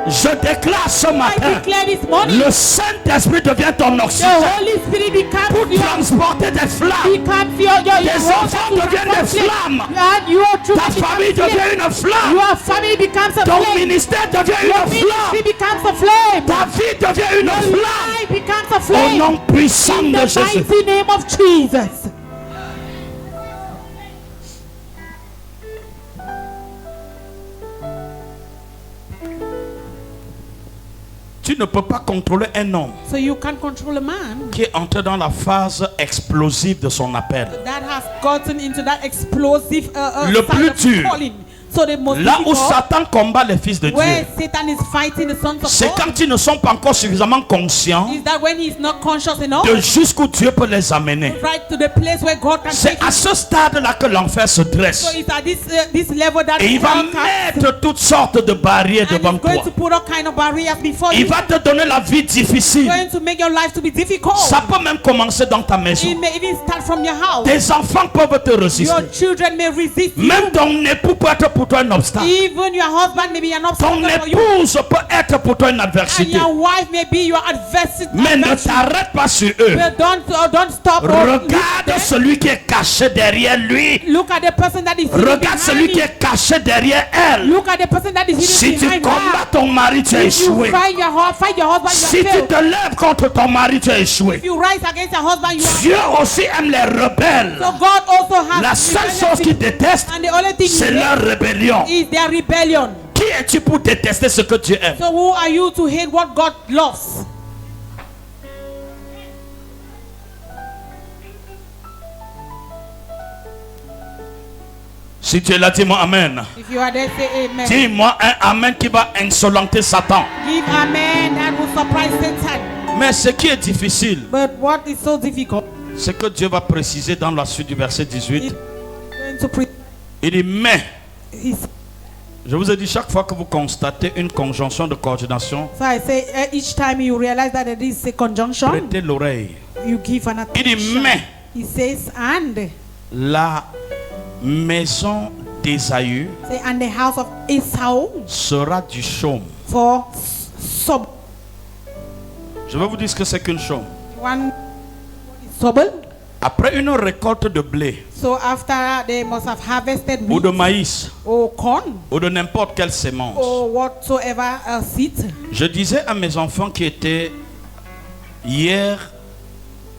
Je déclare ce I matin, declare this morning, le Saint-Esprit devient ton the oxygène Holy Spirit pour becomes transporter des flammes. your enfants deviennent des flammes. And your children Ta famille become devient flame. une flamme. Your family becomes a Ton flame. ministère devient Your une ministry flamme. becomes a flame. Ta vie devient une Your flamme. life becomes a Au flame. nom puissant In de the Jésus. mighty name of Jesus. Tu ne peux pas contrôler un homme So you can't control a man qui est entré dans la phase explosive de son appel. that has gotten into that explosive Le side plus of dur. calling. So the most Là où difficult, Satan combat les fils de where Dieu, Satan is fighting the sons of c'est God, quand ils ne sont pas encore suffisamment conscients is that when he's not conscious enough, de jusqu'où Dieu peut les amener. right to the place where God can C'est take à him. ce stade-là que l'enfer se So dresse. it's at this level that Et il va hell can- mettre toutes sortes de barrières and devant he's going toi. to put all kind of barriers before Il you. va te donner la vie difficile. Going to make your life to be difficult. Ça peut même commencer dans ta maison. It may even start from your house. Tes enfants peuvent te résister. Your children may resist you. Même ton époux peut être pour toi un obstacle. Even your husband may be an Ton obstacle for you. épouse peut être pour toi une And adversité. your wife may be your adversity. Mais ne t'arrête pas sur eux. But don't stop. or look Regarde there. celui qui est caché derrière lui. Look at the person that is hidden Regarde behind celui qui him. est caché derrière elle. Look at the person that is hidden Si tu behind combats her. ton mari, tu as If you échoué. fight your husband, Si you tu fail. te lèves contre ton mari, tu as échoué. If you rise against your husband, you are. Dieu aussi aime les rebelles. So God also has La seule rebellion chose qu'il déteste, and the only thing c'est he leur hates rébellion. is their rebellion. Qui es-tu pour détester ce que Dieu aime? So who are you to hate what God loves? Si tu es là, dis-moi Amen. If you are there, say amen. Dis-moi un Amen qui va insolenter Satan. Give amen that will surprise Satan. Mais ce qui est difficile, But what is so difficult c'est que Dieu va préciser dans la suite du verset 18. is going to pre- Il dit, mais, is- je vous ai dit, chaque fois que vous constatez une conjonction de coordination, So I say each time you realize that it is a conjunction, prêtez l'oreille. you give an Il dit, attention. mais, He says, and la maison d'Ésaü say, and the house of Esau sera du chaume. for sub Je vais vous dire ce que c'est qu'une chaume. one stubble. Après une récolte de blé, So after they must have harvested ou wheat de maïs, or corn ou de n'importe quelle sémence, or whatsoever seed. je disais à mes enfants qui étaient hier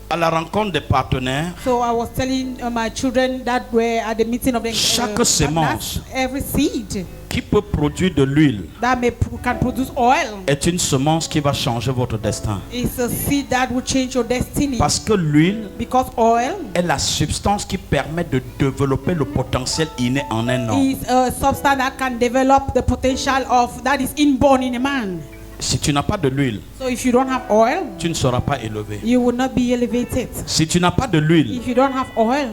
à la rencontre des partenaires, So I was telling my children that were at the meeting of the Chaque partners, sémence every seed qui peut produire de l'huile that can produce oil est une semence qui va changer votre destin. is a seed that will change your destiny. Parce que l'huile Because oil est la substance qui permet de développer le potentiel inné en un homme. is a substance that can develop the potential of that is inborn in a man. Si tu n'as pas de l'huile, So if you don't have oil, tu ne seras pas élevé. you will not be elevated. Si tu n'as pas de l'huile, If you don't have oil,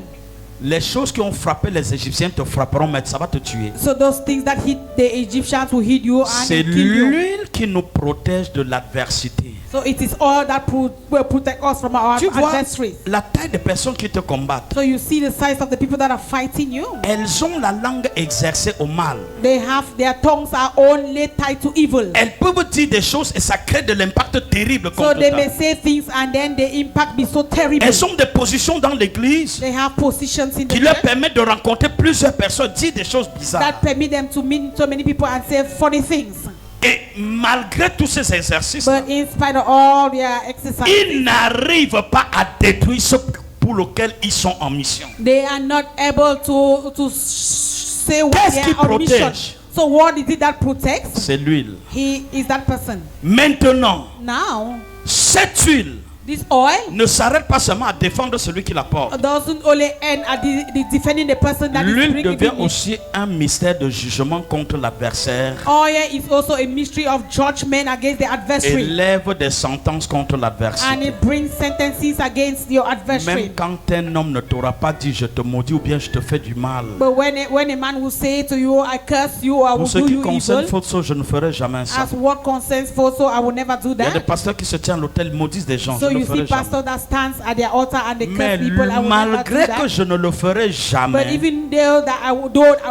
les choses qui ont frappé les Égyptiens te frapperont, mais ça va te tuer. so those things that hit the Egyptians will hit you and C'est kill you. l'huile qui nous protège de l'adversité. So it is all that will protect us from our Tu vois adversaries. la taille des personnes qui te combattent. So you see the size of the people that are fighting you. Elles ont la langue exercée au mal. They have their tongues are only tied to evil. Elles peuvent dire des choses et ça crée de l'impact terrible So contre they toi. may say things and then the impact be so terrible. Elles ont des positions dans l'église They have positions in the qui leur church permettent de rencontrer plusieurs personnes, dire des choses bizarres. that permit them to meet so many people and say funny things. Et malgré tous ces exercices, But in spite of all their exercises, ils n'arrivent pas à détruire ce pour lequel ils sont en mission. they are not able to say what Qu'est-ce they qui are on mission. protège? So what is it that protects? C'est l'huile. He is that person. Maintenant, Now, cette huile this oil ne s'arrête pas seulement à défendre celui qui la porte. doesn't only end at the defending the person that is L'huile bringing devient it. aussi un mystère de jugement contre l'adversaire Oil is also a mystery of judgment against the et adversary. lève des sentences contre And l'adversaire. it brings sentences against your adversary. Même quand un homme ne t'aura pas dit je te maudis ou bien je te fais du mal. But when a man will say to you, I curse you or I will Pour ce do qui you concerne evil, Fotso, je ne ferai jamais ça. as what concerns for, so I will never do Il y a des that. pasteurs qui se tiennent à l'hôtel, maudissent des gens. So Je ne you le ferai see jamais. pastors that stands at their altar and they Mais curse people, I will never do malgré que that. je ne le ferai But jamais, even though that I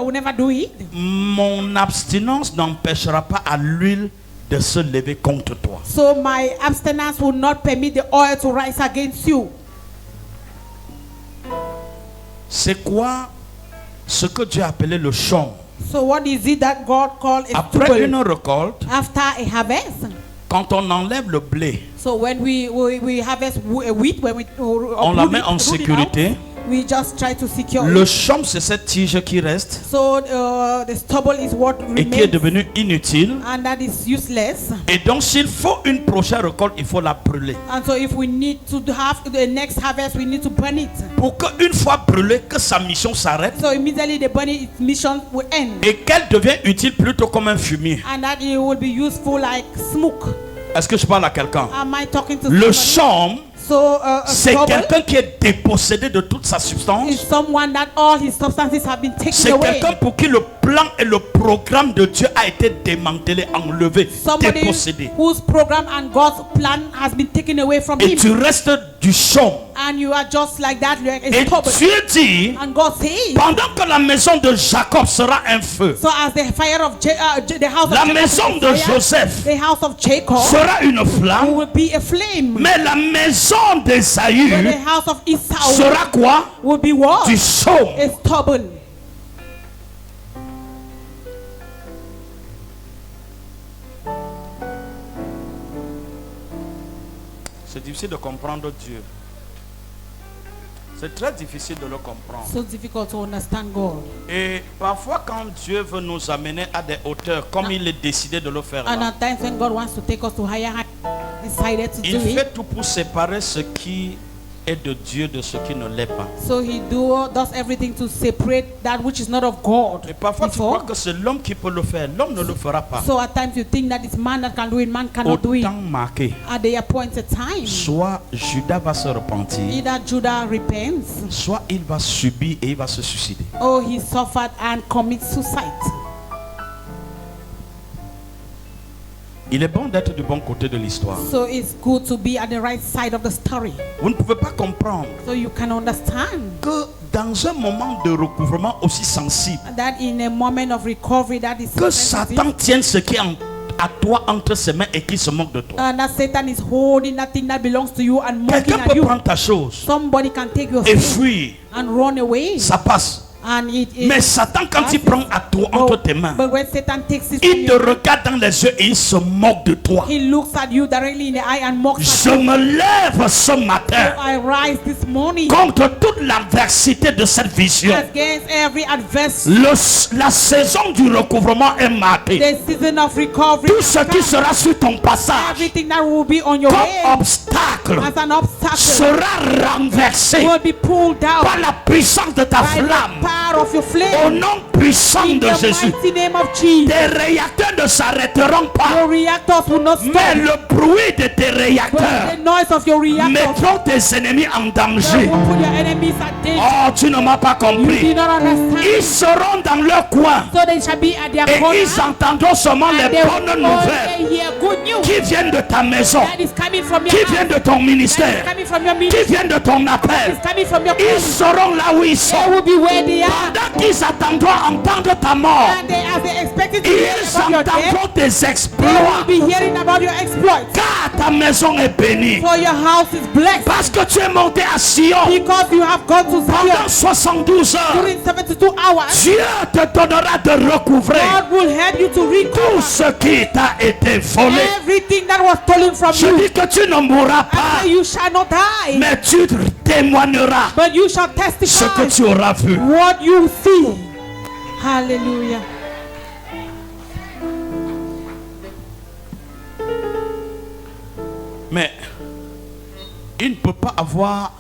will never do it. mon abstinence n'empêchera pas à l'huile de se lever contre toi. So my abstinence will not permit the oil to rise against you. C'est quoi ce que Dieu a appelé le chaume? So what is it that God called a Après stubble? une récolte, After a harvest? quand on enlève le blé, So when we harvest wheat, when we on la met en sécurité. we just try to secure Le it. chaume, c'est cette tige qui reste So the stubble is what et qui est remains devenue inutile. and that is useless. Et donc, s'il faut une prochaine récolte, il faut la brûler. And so if we need to have the next harvest, we need to burn it. Pour qu'une fois brûlée, que sa mission s'arrête So immediately the burning its mission will end. et qu'elle devient utile plutôt comme un fumier. And that it will be useful like smoke. Est-ce que je parle à quelqu'un? Am I talking to Le somebody? chaume, So a c'est stubble quelqu'un qui est dépossédé de toute sa is substance. someone that all his substances have been taken C'est away. quelqu'un pour qui le plan et le programme de Dieu a été démantelé, enlevé, Somebody dépossédé. whose program and God's plan has been taken away from Et him. tu restes du chaume. And you are just like that, like a Et stubble. Dieu dit, And God says, pendant que la maison de Jacob sera un feu, so as the fire of the house la of Jacob maison is de fire, Joseph the house of Jacob sera une flamme, will be a flame. mais la maison But the d'Esaü house of Esau sera quoi? will be what? Du chaume. A stubble. C'est difficile de comprendre Dieu. C'est très difficile de le comprendre. So difficult to understand God. Et parfois quand Dieu veut nous amener à des hauteurs, comme il est décidé de le faire And là, at times when God wants to take us to higher heights, decided to il do it. fait tout pour séparer ce qui est de Dieu de ce qui ne l'est pas. So he does everything to separate that which is not of God. Et parfois tu before. crois que c'est l'homme qui peut le faire. L'homme ne le fera pas. So at times you think that it's man that can do it, man Au cannot do it. temps marqué, At the appointed time, soit Judas va se repentir, either Judah repents soit il va subir et il va se suicider. or he suffered and commits suicide. Il est bon d'être du bon côté de l'histoire. So it's good to be at the right side of the story. Vous ne pouvez pas comprendre So you can understand que dans un moment de recouvrement aussi sensible, that in a moment of recovery that is que sensitive, Satan tienne ce qui est à toi entre ses mains et qui se moque de toi. and that Satan is holding that thing that belongs to you and mocking Quelqu'un at peut you. prendre ta chose Somebody can take your et thing fuir. and run away. Ça passe. And it Mais Satan, quand il prend à toi entre tes mains, But when Satan takes it il from te you, regarde dans les yeux et il se moque de toi. he looks at you directly in the eye and mocks Je at you. me lève ce matin I rise this morning contre toute l'adversité de cette vision. against every adverse. La saison du recouvrement est marquée. The season of recovery. Tout ce qui sera sur ton passage Everything that will be on your comme way obstacle as an obstacle sera renversé will be pulled par out la puissance de ta by the flamme power of your Au flame. nom puissant In de the Jésus. mighty name of Jesus. Tes réacteurs ne s'arrêteront pas. Your reactors will not Mais stop. le bruit de tes But réacteurs the noise of your reactors mettront tes ennemis en that danger. will put your enemies at danger. Oh, tu ne m'as pas You compris. did not understand. Ils seront dans leur coin So they shall be at their et corner. ils entendront seulement And les they bonnes will nouvelles only hear good news qui viennent de ta maison, that is coming from your qui house, viennent de ton that is ministère, coming from your qui ministry, viennent de ton that appel. is coming from your Ils calling. seront là où ils They sont. will be where they are. Pendant qu'ils attendront entendre ta mort, And they, as they expected to hear ils about your death, entendront tes they will exploits. be hearing about your exploits. Car ta maison est bénie. For your house is blessed. Parce que tu es monté à Sion Because you have gone to pendant Zion 72 heures. during 72 hours. Dieu te donnera de recouvrer God will help you to tout recover ce qui t'a été volé. everything that was stolen from Je you. dis que tu ne mourras I pas, say you shall not die, mais tu témoigneras but you shall ce que testify tu auras vu. what you see. Hallelujah. Mais il ne peut pas avoir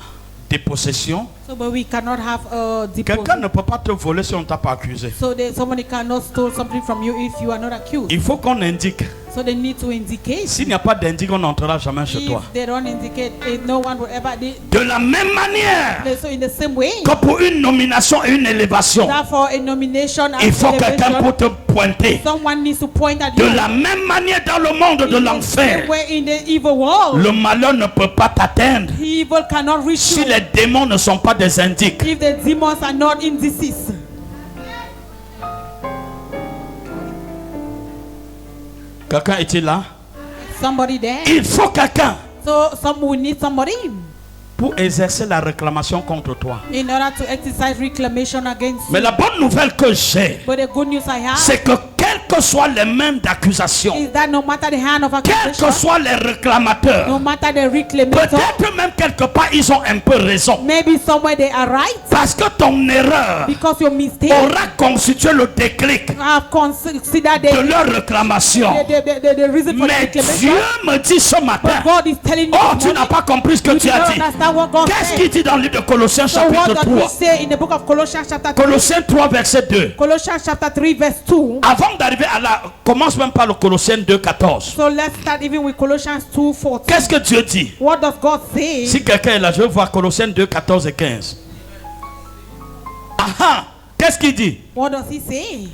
des possessions. So, but we cannot have a Quelqu'un deposit. ne peut pas te voler si on ne t'a pas accusé. So somebody cannot steal something from you if you are not accused. Il faut qu'on indique. So they need to indicate. S'il n'y a pas d'indique, on n'entrera jamais chez toi. If they don't indicate, no one will ever. De la même manière So in the same way, que pour une nomination et une élévation, therefore a nomination and il faut quelqu'un pour elevation, te pointer. someone needs to point at De you. la même manière dans le monde de In the l'enfer, same way in the evil world, le malheur ne peut pas t'atteindre evil cannot reach si you les démons ne sont pas des indices. if the demons are not indices. Quelqu'un est-il là? Somebody there. Il faut quelqu'un So we need somebody pour exercer la réclamation contre toi. in order to exercise reclamation against Mais you. la bonne nouvelle que j'ai, But the good news I have c'est que quelles que soient les mains d'accusation, is that no matter the hand of quels accusation, que soient les réclamateurs, no matter the reclamator, peut-être même quelque part ils ont un peu raison. maybe somewhere they are right Parce que ton erreur because your mistake aura constitué le déclic have considered de leur réclamation. the reason for the Mais reclamation. Dieu me dit ce matin, But God is telling you, oh, this tu n'as morning, pas compris ce que you tu do as not dit. understand what God Qu'est-ce said. qu'il dit dans le livre de Colossiens So what chapitre does he 3? say in the book of Colossians chapter 3? Colossiens 3 verset 2. Colossians chapter 3 verse 2. Avant d'arriver à la... Commence même par le Colossiens 2, 14. So let's start even with Colossians 2:14. Qu'est-ce que Dieu dit? What does God say? Si quelqu'un est là, je veux voir Colossiens 2, 14 et 15. Ah, qu'est-ce qu'il dit? What does he say?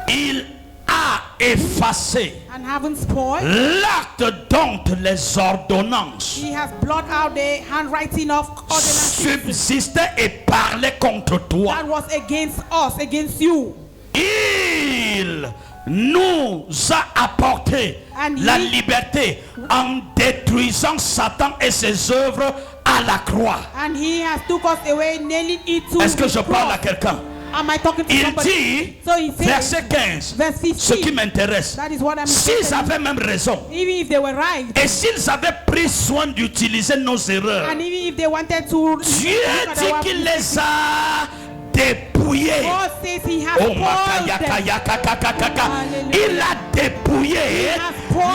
Il a effacé And having spoiled, l'acte dont les ordonnances he has blotted out the handwriting of ordinances subsistaient et parlaient contre toi. that was against us, against you. Il nous a apporté And la he- liberté en détruisant Satan et ses œuvres à la croix. And he has took us away, nailing it to Est-ce que je the parle à cross. quelqu'un? Am I talking to Il somebody? dit, So he says, verset 15, verse ce qui 15, m'intéresse, that is what I'm s'ils saying. avaient même raison, Even if they were right, et s'ils avaient pris soin d'utiliser nos erreurs, and even if they wanted to, Dieu look at dit our- qu'il les a dépouillés. God says he has Oh, spoiled them. makayakayakakakaka. Hallelujah. Il a dépouillé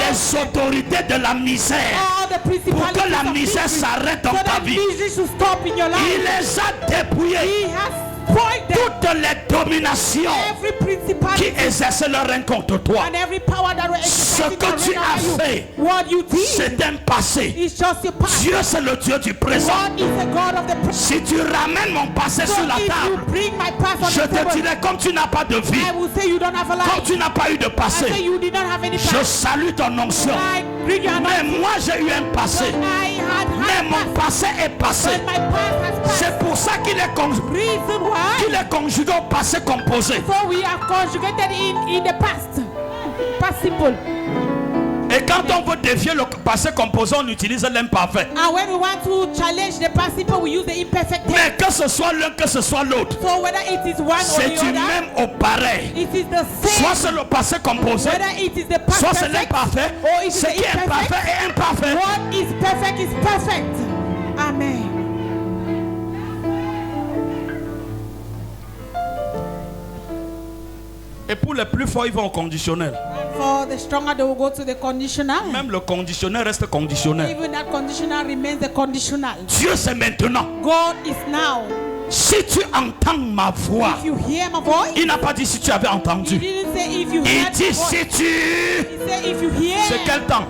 les autorités de la misère All the pour principalities que la of misère misery, s'arrête dans so ta that vie. misery should stop in your Il life. les a dépouillés. He has spoiled them. Toutes les dominations Every qui principality exerçaient leur règne contre toi. and every power that were Ce exercising que their tu reign as over you. fait, What you did c'est un passé. is just your past. Dieu, c'est le Dieu du présent. God is the God of the present. Si tu ramènes mon passé So sur la if you table, bring my past on je the te table, dirai, comme tu n'as pas de vie, I will say you don't have a comme life. tu n'as pas eu de I say passé, you did not have any je past. salue ton onction. I bring your Mais anointing. moi, j'ai eu un passé. I had Mais mon past. passé est passé. But my past has passed. C'est pour ça qu'il est, Reason why. qu'il est conjugué au passé composé. So we are conjugated in the past. Past simple. Et quand on veut défier le passé composé, on utilise l'imparfait. And when we want to challenge the past simple, we use the imperfect tense. Mais que ce soit l'un, que ce soit l'autre, So whether it is one or c'est the du other, même au pareil. it is the Soit same. c'est le passé composé, Whether it is the past soit c'est perfect l'imparfait. or it is Ce the qui est imperfect. parfait est imparfait. What is perfect is perfect. Amen. Et pour les plus forts, ils vont au conditionnel. And for the stronger, they will go to the conditional. Même le conditionnel reste conditionnel. Even that conditional remains the conditional. Dieu, c'est maintenant. God is now. Si tu entends ma voix, if you hear my voice, il n'a pas dit si tu avais he entendu. didn't say if you Il heard my dit voice. si tu... He said if you hear C'est quel temps?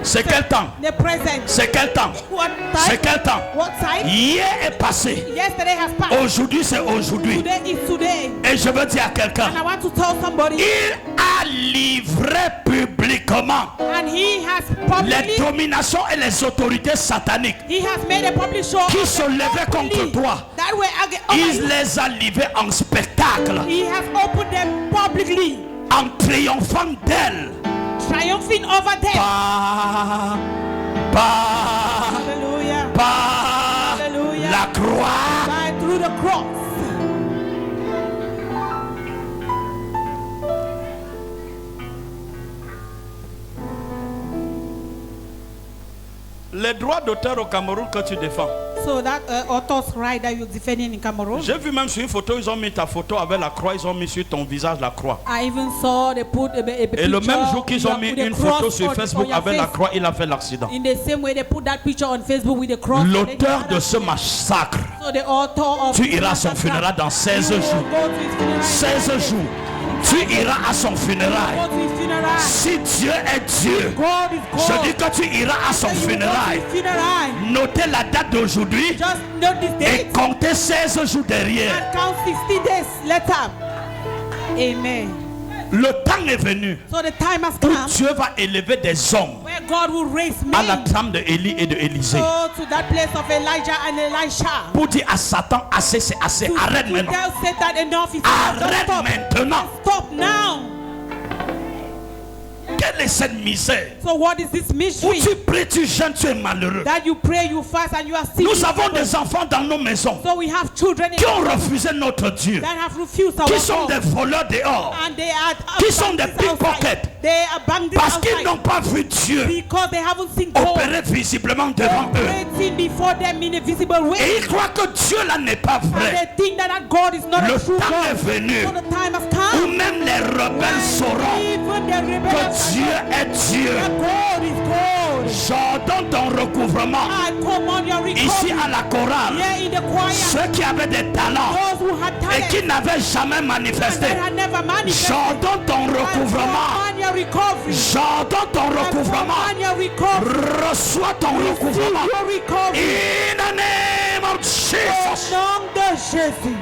C'est quel temps? the present. C'est quel temps? What C'est time? quel temps? What time? Hier est passé. Yesterday has passed. Aujourd'hui, c'est aujourd'hui. Today is today. Et je veux dire à quelqu'un, And I want to tell somebody, il a livré publiquement and he has les publicly, dominations et les autorités sataniques he has made a public show qui of se them levaient contre openly. toi. That way, Il les a livrés en spectacle, he has opened them publicly, en triomphant d'elles. triumphing over them. Par Hallelujah. Hallelujah. la croix. By through the cross. Les droits d'auteur au Cameroun que tu défends. So that author's right that you're defending in Cameroon. J'ai vu même sur une photo, ils ont mis ta photo avec la croix, ils ont mis sur ton visage la croix. I even saw they put a picture. Et le même jour qu'ils ont mis with a une photo cross sur on Facebook your avec la face. croix, il a fait l'accident. In the same way they put that picture on Facebook with the cross. L'auteur de ce massacre, So the author of tu iras à son funérail dans 16 jours. 16 jours. Tu iras à son funérail. Si Dieu est Dieu, God is God. je dis que tu iras à son funérail. Notez la date d'aujourd'hui Just note this et date comptez 16 jours derrière. and count 60 days later. Amen. Le temps est venu So the time has où come Dieu va élever des hommes where God will raise à la men. trame de Élie et de Élisée Go to that place of Elijah and Elisha. pour dire à Satan, assez c'est assez, To arrête maintenant. tell Satan enough is enough. Don't Arrête stop. maintenant. Stop now. Quelle est cette misère? So what is this Où mystery? tu pries, tu jeûnes, tu es malheureux. That you pray, you fast, and you are sick. Nous avons des enfants dans nos maisons So we have children in qui ont refusé notre Dieu, that have refused our qui sont God. des voleurs dehors, And they are qui sont des bandits outside. pickpockets, They are bandits parce qu'ils outside n'ont pas vu Dieu because they haven't seen God opérer visiblement devant eux. operating before them in a visible Et way. ils croient que Dieu là n'est pas And vrai. they think that God is not Le a true temps God. est venu So the time has où come. même les rebelles sauront Even the que rebellious Dieu est Dieu. that God is God. J'ordonne ton recouvrement I command your ici recovery à la chorale. here in the choir. Ceux qui avaient des talents Those who had et talent qui n'avaient jamais and manifesté, that had never manifested. j'ordonne ton I recouvrement. command your recovery. J'ordonne ton I recouvrement. command your recovery. Reçois ton Receive recouvrement. your recovery. In the name of Au Jesus. nom de Jésus.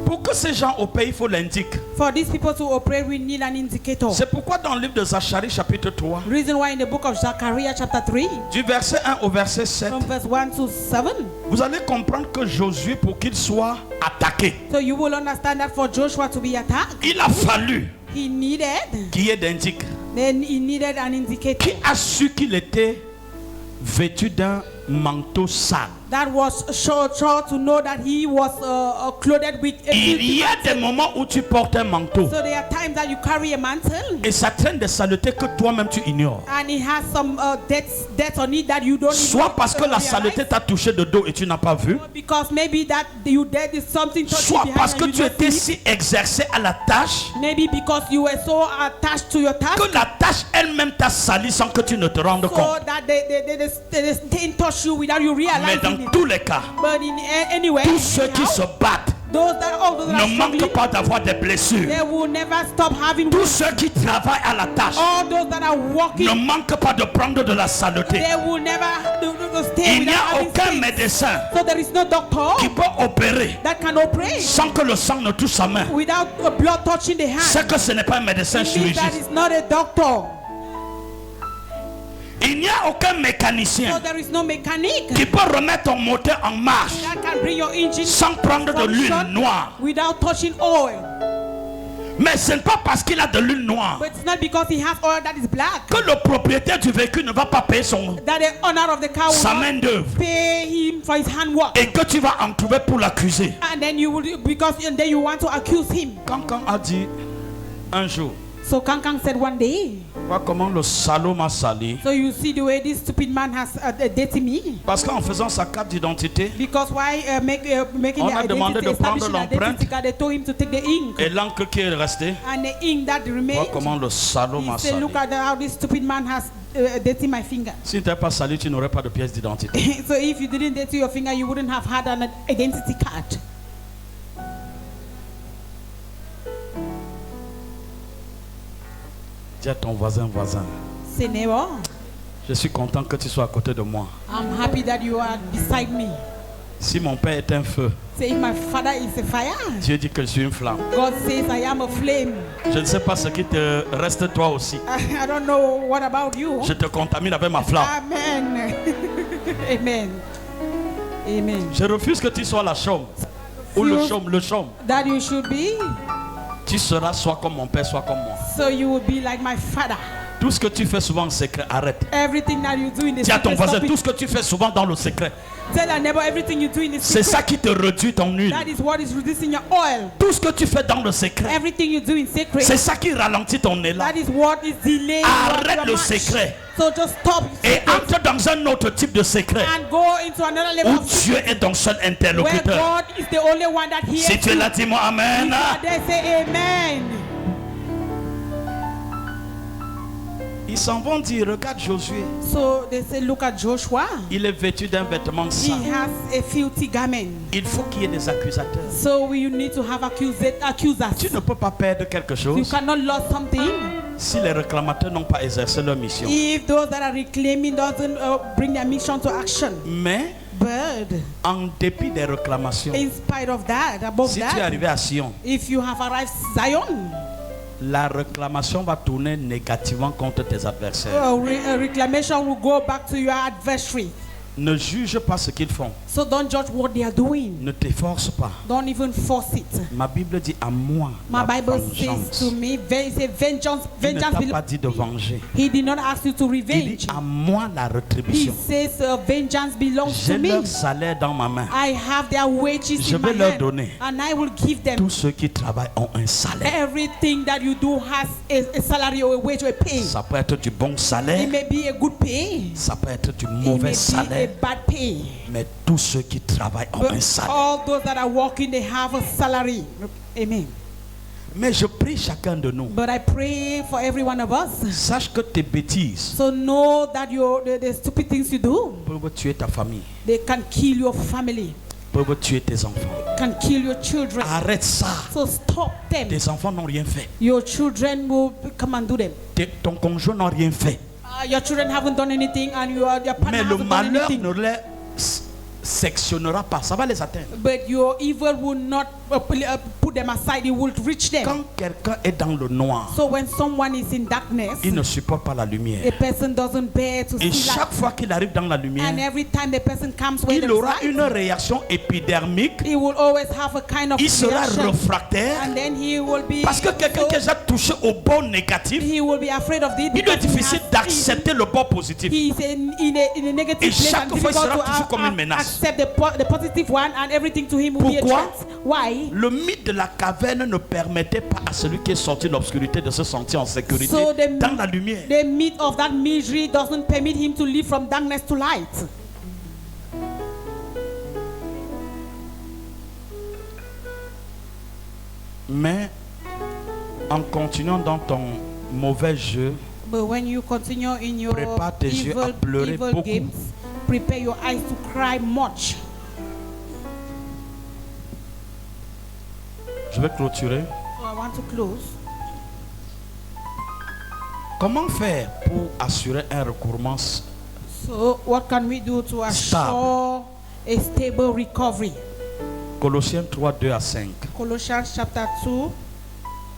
Pour que ces gens opèrent, il faut l'indiquer. For these people to operate, we need an indicator. C'est pourquoi dans le livre de Zacharie chapitre 3, Reason why in the book of Zechariah chapter 3, du verset 1 au verset 7, from verse 1 to 7, vous allez comprendre que Josué, pour qu'il soit attaqué, so you will understand that for Joshua to be attacked, il a fallu he needed, qu'il y ait d'indique. then he needed an indicator Qui a su qu'il était vêtu d'un manteau sale? that was sure to know that he was clothed with a Il filthy y a mantle. des moments où tu portes un manteau So there are times that you carry a mantle et ça traîne des saletés que toi-même tu ignores. and it has some deaths on it that you don't Soit parce que la realize. saleté t'a touché de dos et tu n'as pas vu, Because maybe that you dead is something touching soit behind parce and que you tu don't étais see it. si exercé à la tâche Maybe because you were so attached to your task, que la tâche elle-même t'a sali sans que tu ne te rendes so compte. that the stain touch you without you Mais realizing dans it. tous les cas, But in anyway, tous ceux qui se battent all those that are ne manquent struggling, pas d'avoir des blessures. they will never stop having Tous wounds. ceux qui travaillent à la tâche All those that are walking, ne manquent pas de prendre de la saleté. they will never stay Il n'y without a having aucun stains. médecin So there is no doctor qui peut opérer that can operate sans que le sang ne touche sa main. without blood touching the hand. C'est que ce n'est pas un médecin It means that chirurgien. is not a doctor. Il n'y a aucun So mécanicien there is no mechanic qui peut remettre ton moteur en marche that can bring your engine sans prendre de l'huile function noire. without touching oil. Mais ce n'est pas parce qu'il a de l'huile noire But it's not because he has oil that is black que le propriétaire du véhicule ne va pas payer that the owner of the car sa will main not d'œuvre pay him for his handwork. et que tu vas en trouver pour l'accuser. And then you will, because and then you want to accuse him. Quelqu'un a dit un jour, So Kang said one day, Vois comment le salaud m'a sali. so you see the way this stupid man has dated me. Parce qu'en faisant sa carte d'identité Because why making On the a demandé identity, de prendre establishing l'empreinte. identity card, they told him to take the ink. et l'encre qui est restée, And the ink that vois remained, comment le salaud m'a he said, sali. look at how this stupid man has dated my finger. Si tu n'étais pas sali, tu n'aurais pas de pièce d'identité. So if you didn't date your finger, you wouldn't have had an identity card. Dis à ton voisin, Say, neighbor, je suis content que tu sois à côté de moi. I'm happy that you are beside me. Si mon père est un feu, Say, if my father is a fire, Dieu dit que je suis une flamme. God says I am a flame. Je ne sais pas ce qui te reste toi aussi. I don't know what about you. Je te contamine avec ma flamme. Amen. Amen. Amen. Je refuse que tu sois la chaume. Ou le chaume. That you should be, Tu seras soit comme mon père, soit comme moi. so you will be like my father. Tout ce que tu fais souvent en secret, arrête. Everything that you do in the Dis à ton secret, voisin, stop tout it. ce que tu fais souvent dans le secret, Tell your neighbor everything you do in the c'est secret. ça qui te réduit ton huile. That is what is reducing your oil. Tout ce que tu fais dans le secret, Everything you do in secret. c'est ça qui ralentit ton élan. That is what is delaying Arrête your le march. secret So just stop et secret entre dans un autre type de secret and go into another level où of secret Dieu est ton seul where interlocuteur. God is the only one that hears Si tu es you. là, dis-moi Amen. If you are there, say amen. Ils s'en vont dire, regarde Josué, So they say, look at Joshua. il est vêtu d'un vêtement He sale. has a filthy garment. Il faut qu'il y ait des accusateurs. So we need to have accusers. Tu ne peux pas perdre quelque You chose cannot lose something si les réclamateurs n'ont pas exercé leur mission. if those that are reclaiming doesn't bring their mission to action. Mais But en dépit des réclamations, in spite of that, above si tu es that, arrivé à Sion, if you have arrived Zion, la réclamation va tourner négativement contre tes adversaires. a reclamation will go back to your adversary. Ne juge pas ce qu'ils font. So don't judge what they are doing. Ne t'efforce pas. Don't even force it. Ma Bible dit à moi My la Bible says vengeance. to me, vengeance, Il ne t'a vengeance pas dit de venger. He did not ask you to Il revenge. dit à moi la He rétribution. says vengeance belongs J'ai to me. leur salaire dans ma main. I have their wages Je in my vais leur hand, donner. and I will give them. Tous ceux qui travaillent ont un salaire. Everything that you do has a salary or a wage or a pay. Ça peut être du bon It salaire, may be a good pay. ça peut être du It may mauvais be a salaire, bad pay. mais tous ceux qui travaillent ont un But salaire. all those that are working, they have a salary. Amen. Mais je prie chacun de nous. But I pray for every one of us. Sache que tes bêtises So know that the stupid things you do, peuvent tuer ta famille, they can kill your family, peuvent tuer tes enfants. can kill your children. Arrête ça. So stop them. Tes enfants n'ont rien fait. Your children will come and do them. Ton conjoint n'a rien fait. Your children haven't done anything, and your partner Mais le hasn't done malheur anything. ne les sectionnera pas. Ça va les atteindre. But your evil will not put them aside. It will reach them. Quand quelqu'un est dans le noir, So when someone is in darkness, il ne supporte pas la lumière. a person doesn't bear to Et see light. chaque fois qu'il arrive dans la lumière, And every time the person comes where il there's aura light, une réaction épidermique. he will always have a kind of Il sera reaction. réfractaire. And then he will be Parce que quelqu'un qui est déjà touché au bord négatif, he will be afraid of it. il est because he difficile has- d'accepter le bord positif. He is in a negative Et place chaque and fois, il difficult sera to toujours comme une menace. accept the positive one, and everything to him will be a Pourquoi? threat. Why? Le mythe de la caverne ne permettait pas à celui qui est sorti de l'obscurité de se sentir en sécurité So the- dans la lumière. The myth of that misery doesn't permit him to live from darkness to light. Mais en continuant dans ton mauvais jeu, But when you continue in your prépare tes yeux à pleurer evil beaucoup. games, prepare your eyes to cry much. Je vais clôturer. So I want to close. Comment faire pour assurer un recouvrement So what can we do to assure a stable recovery? Colossiens 3, 2 à 5. Colossians chapter 2,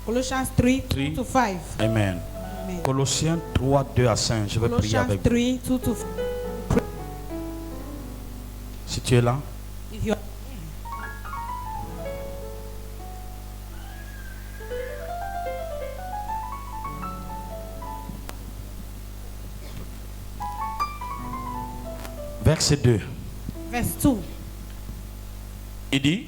Colossians 3, 2 to 5. Amen. Amen. Colossiens 3, 2 à 5. Je vais prier Colossians avec vous. 3, 2 to 5. Si tu es là, If you are verset 2. verse 2 Il dit,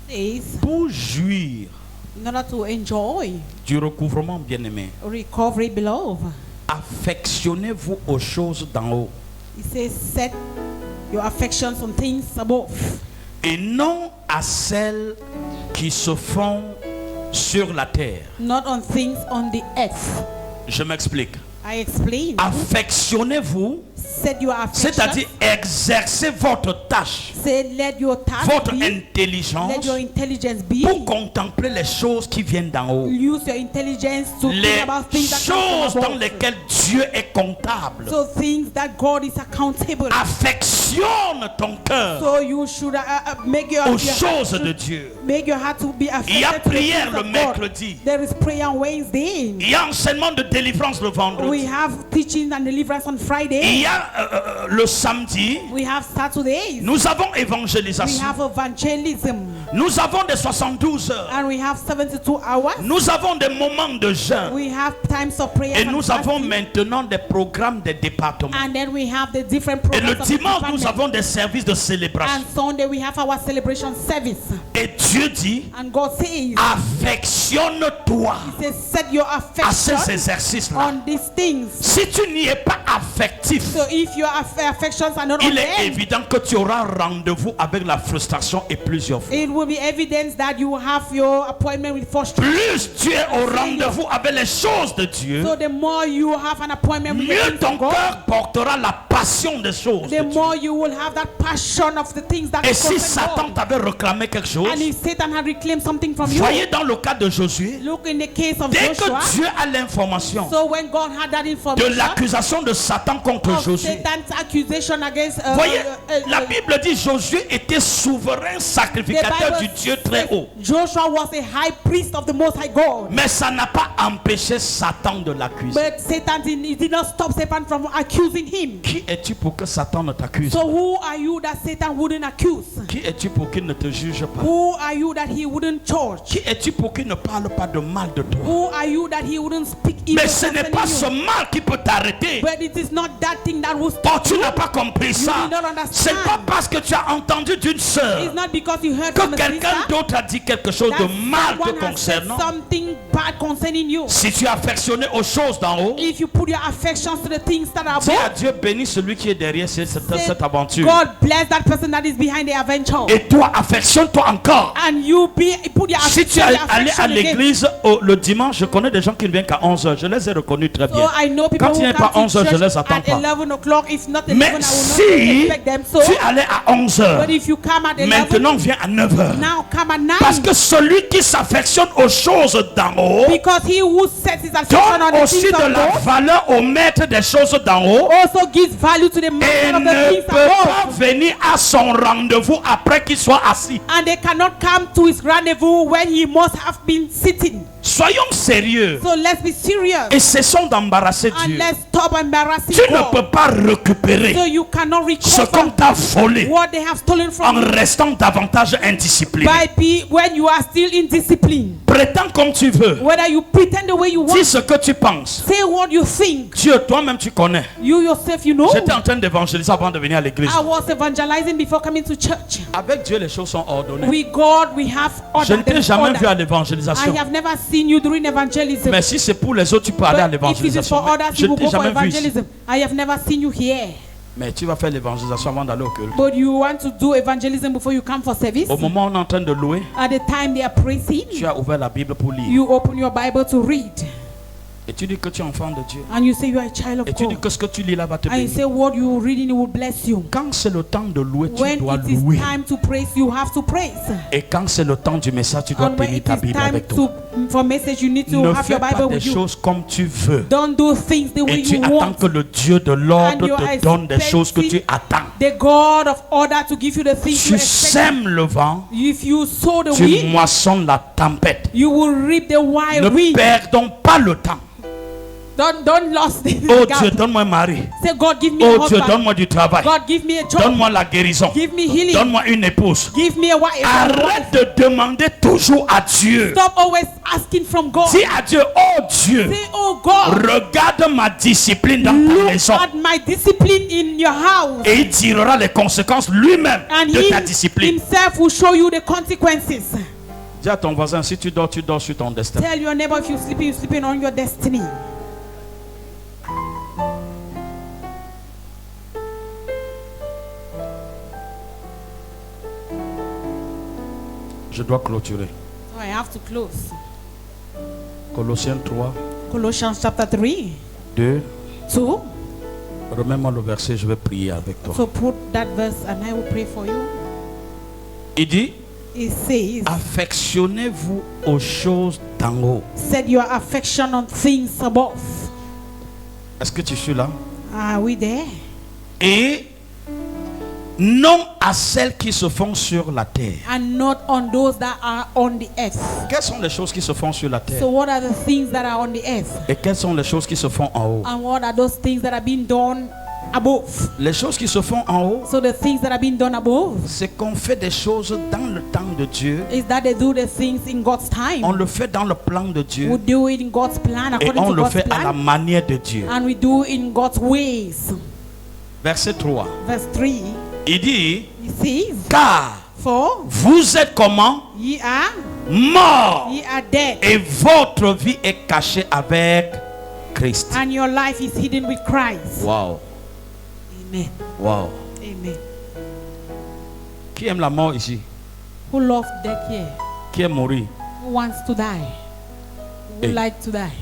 says, pour jouir In order to enjoy du recouvrement, bien-aimé, recovery, beloved, affectionnez-vous aux choses d'en haut he says, set your affections on things above et non à celles qui se font sur la terre. not on things on the earth. Je m'explique. I explain. Affectionnez-vous, Set your affections. c'est-à-dire exercez votre tâche, Say, let your task votre be, intelligence let your intelligence be. pour contempler les choses qui viennent d'en haut. Use your intelligence to Les think about things that come choses from dans above. lesquelles Dieu est comptable. So things that God is accountable. Affectionne ton cœur So you should make your, aux your choses heart de to, Dieu. make your heart to be affected. Il y a to the prière things le of God. mercredi. There is prayer on Wednesday. Il y a enseignement de délivrance le We vendredi. have teaching and deliverance on Il Friday. y a le samedi. We have Saturdays. Nous avons We évangélisation. have evangelism. Nous avons des 72 heures. And we have 72 hours. Nous avons des moments de jeûne. We have times of prayer. Et and nous avons fasting. maintenant des programmes des départements. And then we have the different Et le programs of the dimanche, nous department. avons des services de célébration. And Sunday we have our celebration service. Et Dieu dit, And God says, affectionne-toi He says, set your à ces affection exercices-là. on these things. Si tu n'y es pas affectif, So if your affections are not on il est them, évident que tu auras rendez-vous avec la frustration et plusieurs fois. it will be evidence that you have your appointment with frustration. Plus tu es au rendez-vous avec les choses de Dieu, So the more you have an appointment with the mieux things ton of God, cœur portera la passion des choses de the Dieu. more you will have that passion of the things that Et si concern Satan God. t'avait réclamé quelque chose, And if Satan had reclaimed something from you, voyez dans le cas de Josué, look in the case of dès Joshua. que Dieu a l'information So when God had that de information l'accusation de Satan contre of Josué, Satan's accusation against voyez, la Bible dit Josué était souverain sacrificateur du Dieu très haut. Joshua was a high priest of the Most High God. Mais ça n'a pas empêché Satan de l'accuser. But Satan did not stop Satan from accusing him. Qui es-tu pour que Satan ne t'accuse? So who are you that Satan wouldn't accuse? Qui es-tu pour qu'il ne te juge pas? Who are you that he wouldn't charge? Qui es-tu pour qu'il ne parle pas de mal de toi? Who are you that he wouldn't speak evil Mais ce n'est pas ce concerning you? mal qui peut t'arrêter. But it is not that thing that will Oh, stop tu you. n'as pas compris ça. did not understand. C'est pas parce que tu as entendu d'une sœur It's not because you heard que from a quelqu'un sister d'autre a dit quelque chose that de mal te someone has said concernant. something bad concerning you. Si tu es affectionné aux choses d'en haut, If you put your affections to the things that are dis à above, Dieu bénis celui qui est derrière cette say, aventure. God bless that person that is behind the adventure. Et toi, affectionne-toi encore. And you put your Si tu es affection, allé à again. l'église le dimanche, je connais des gens qui ne viennent qu'à 11h. Je les ai reconnus très So bien. I know people Quand il who n'est pas come to 11h, je church les attends at pas. 11 o'clock. If not 11, I Mais will not si expect them. So, tu allais à 11h, but if you come at 11, maintenant viens à 9h. now come at 9. Parce que celui qui s'affectionne aux choses d'en haut Because he who sets his affection on donne the aussi things de la above valeur au maître des choses d'en haut also gives value to the et master of the ne things peut pas above. venir à son rendez-vous après qu'il soit assis. And they cannot come to his rendezvous when he must have been sitting. Soyons sérieux So let's be serious. et cessons d'embarrasser And Dieu. let's stop embarrassing Tu ne God. peux pas récupérer So you cannot ce qu'on recover t'a volé what they have stolen en from you restant davantage indiscipliné. when you are still in discipline. Prétends comme tu veux. Whether you pretend the way you Dis want, ce que tu penses. say what you think. Dieu, toi-même, tu connais. You yourself, you know. J'étais en train d'évangéliser avant de venir à l'église. I was evangelizing before coming to church. Avec Dieu, les choses sont ordonnées. With God, we have Je order. ne t'ai There is jamais order. vu à I l'évangélisation. have never seen you during evangelism. Mais si c'est pour les autres, tu peux aller à But if it is l'évangélisation. for others, Je you ne will t'ai go for jamais vu ici. evangelism. I have never seen you here. Mais tu vas faire l'évangélisation avant d'aller au culte. But you want to do evangelism before you come for service. Au moment où on est en train de louer, At the time they are praising, tu as ouvert la Bible pour lire. you open your Bible to read. Et tu dis que tu es enfant de Dieu. And you say you are a child of Et tu dis God. que ce que tu lis là va te And you bénir. say what you read in it will bless you. Quand c'est le temps de louer, tu When dois it is louer. time to praise, you have to praise. Et quand c'est le temps du message, tu dois And when tenir it ta is Bible time avec toi. for message, you need to Ne have fais your pas Bible des with you. choses comme tu veux. Don't do things the way Et tu you attends want. que le Dieu de l'ordre And you te are donne des choses que tu expecting attends. The God of order to give you the things you Tu expect. sèmes le vent, If you sow the tu wind, moissonnes la tempête. you will reap the wild Ne wind. perdons pas le temps. Don't lose the Oh gap. Dieu, donne-moi un mari. Say, God, give me a Oh Dieu, husband. donne-moi du travail. God, give me a job. Donne-moi la guérison. Give me healing. Donne-moi une épouse. Give me a wife. Arrête de demander toujours à Dieu. Stop always asking from God. Dis à Dieu, oh Dieu, Say, oh God, regarde ma discipline dans ta look maison. at my discipline in your house. Et il tirera les conséquences lui-même And de he ta discipline. himself will show you the consequences. Dis à ton voisin, si tu dors sur ton destin. Tell your neighbor, if you're sleeping on your destiny. Je dois clôturer. So I have to close. Colossiens 3, Colossians chapter 3, 2. 2. Remets-moi le verset, je vais prier avec toi. So put that verse and I will pray for you. Il dit, It says, affectionnez-vous aux choses d'en haut. set your affection on things above. Est-ce que tu suis là? Are we there? Et non à celles qui se font sur la terre. And not on those that are on the earth. Quelles sont les choses qui se font sur la terre? So what are the things that are on the earth? Et quelles sont les choses qui se font en haut? And what are those things that are being done above? Les choses qui se font en haut, So the things that are being done above c'est qu'on fait des choses dans le temps de Dieu. is that they do the things in God's time. On le fait dans le plan de We Dieu. do it in God's plan, Et according on to le God's fait à la plan. manière de Dieu. And we do in God's ways. Verset 3. Verse 3, Il dit, it says, car for vous êtes comment? ye are Morts. dead, Et votre vie est cachée avec Christ. and your life is hidden with Christ. Wow. Amen. Wow. Amen. Qui aime la mort ici? Who loves death here? Qui aime mourir? Who wants to die? Who would Hey. like to die?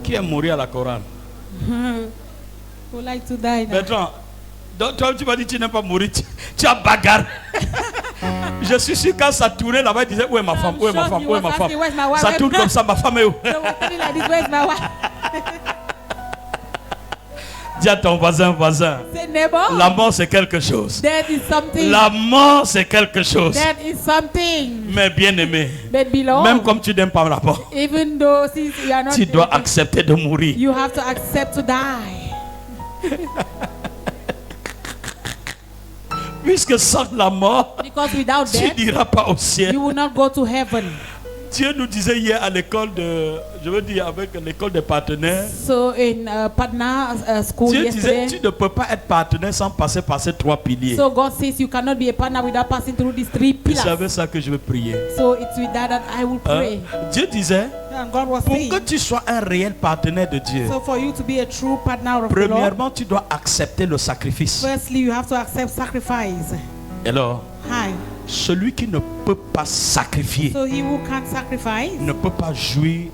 Qui aime mourir à la chorale? Who would like to die now? Bertrand, donc toi tu m'as dit que tu n'aimes pas mourir, tu as bagarre. Je suis sûr quand ça tournait là-bas, il disait où est ma femme, où est ma sure femme, you où est was ma femme. asking, where's my wife? Ça tourne comme ça, ma femme est où? So we're telling like this, where's my wife? Dis à ton voisin, Say, neighbor, la mort c'est quelque chose. death is something. La mort c'est quelque chose. Death is something. Mais bien aimé, But below, même comme tu n'aimes pas la mort, even though since you are not, tu dois accepter de mourir. you have to accept to die. Puisque sans la mort, Because without tu death, n'iras pas au ciel. you will not go to heaven. Dieu nous disait hier à l'école de, je veux dire avec l'école des partenaires, So in Patna school Dieu disait yesterday, tu ne peux pas être partenaire sans passer par ces trois piliers. so God says you cannot be a partner without passing through these three Et c'est avec pillars. ça que je vais prier. So it's with that I will Hein? pray. Dieu disait, And God was pour saying, que tu sois un réel partenaire de Dieu, so for you to be a true partner of the Lord, premièrement, tu dois accepter le sacrifice. firstly you have to accept sacrifice. Alors, Hi. celui qui ne peut pas sacrifier So he who can't sacrifice ne peut pas jouir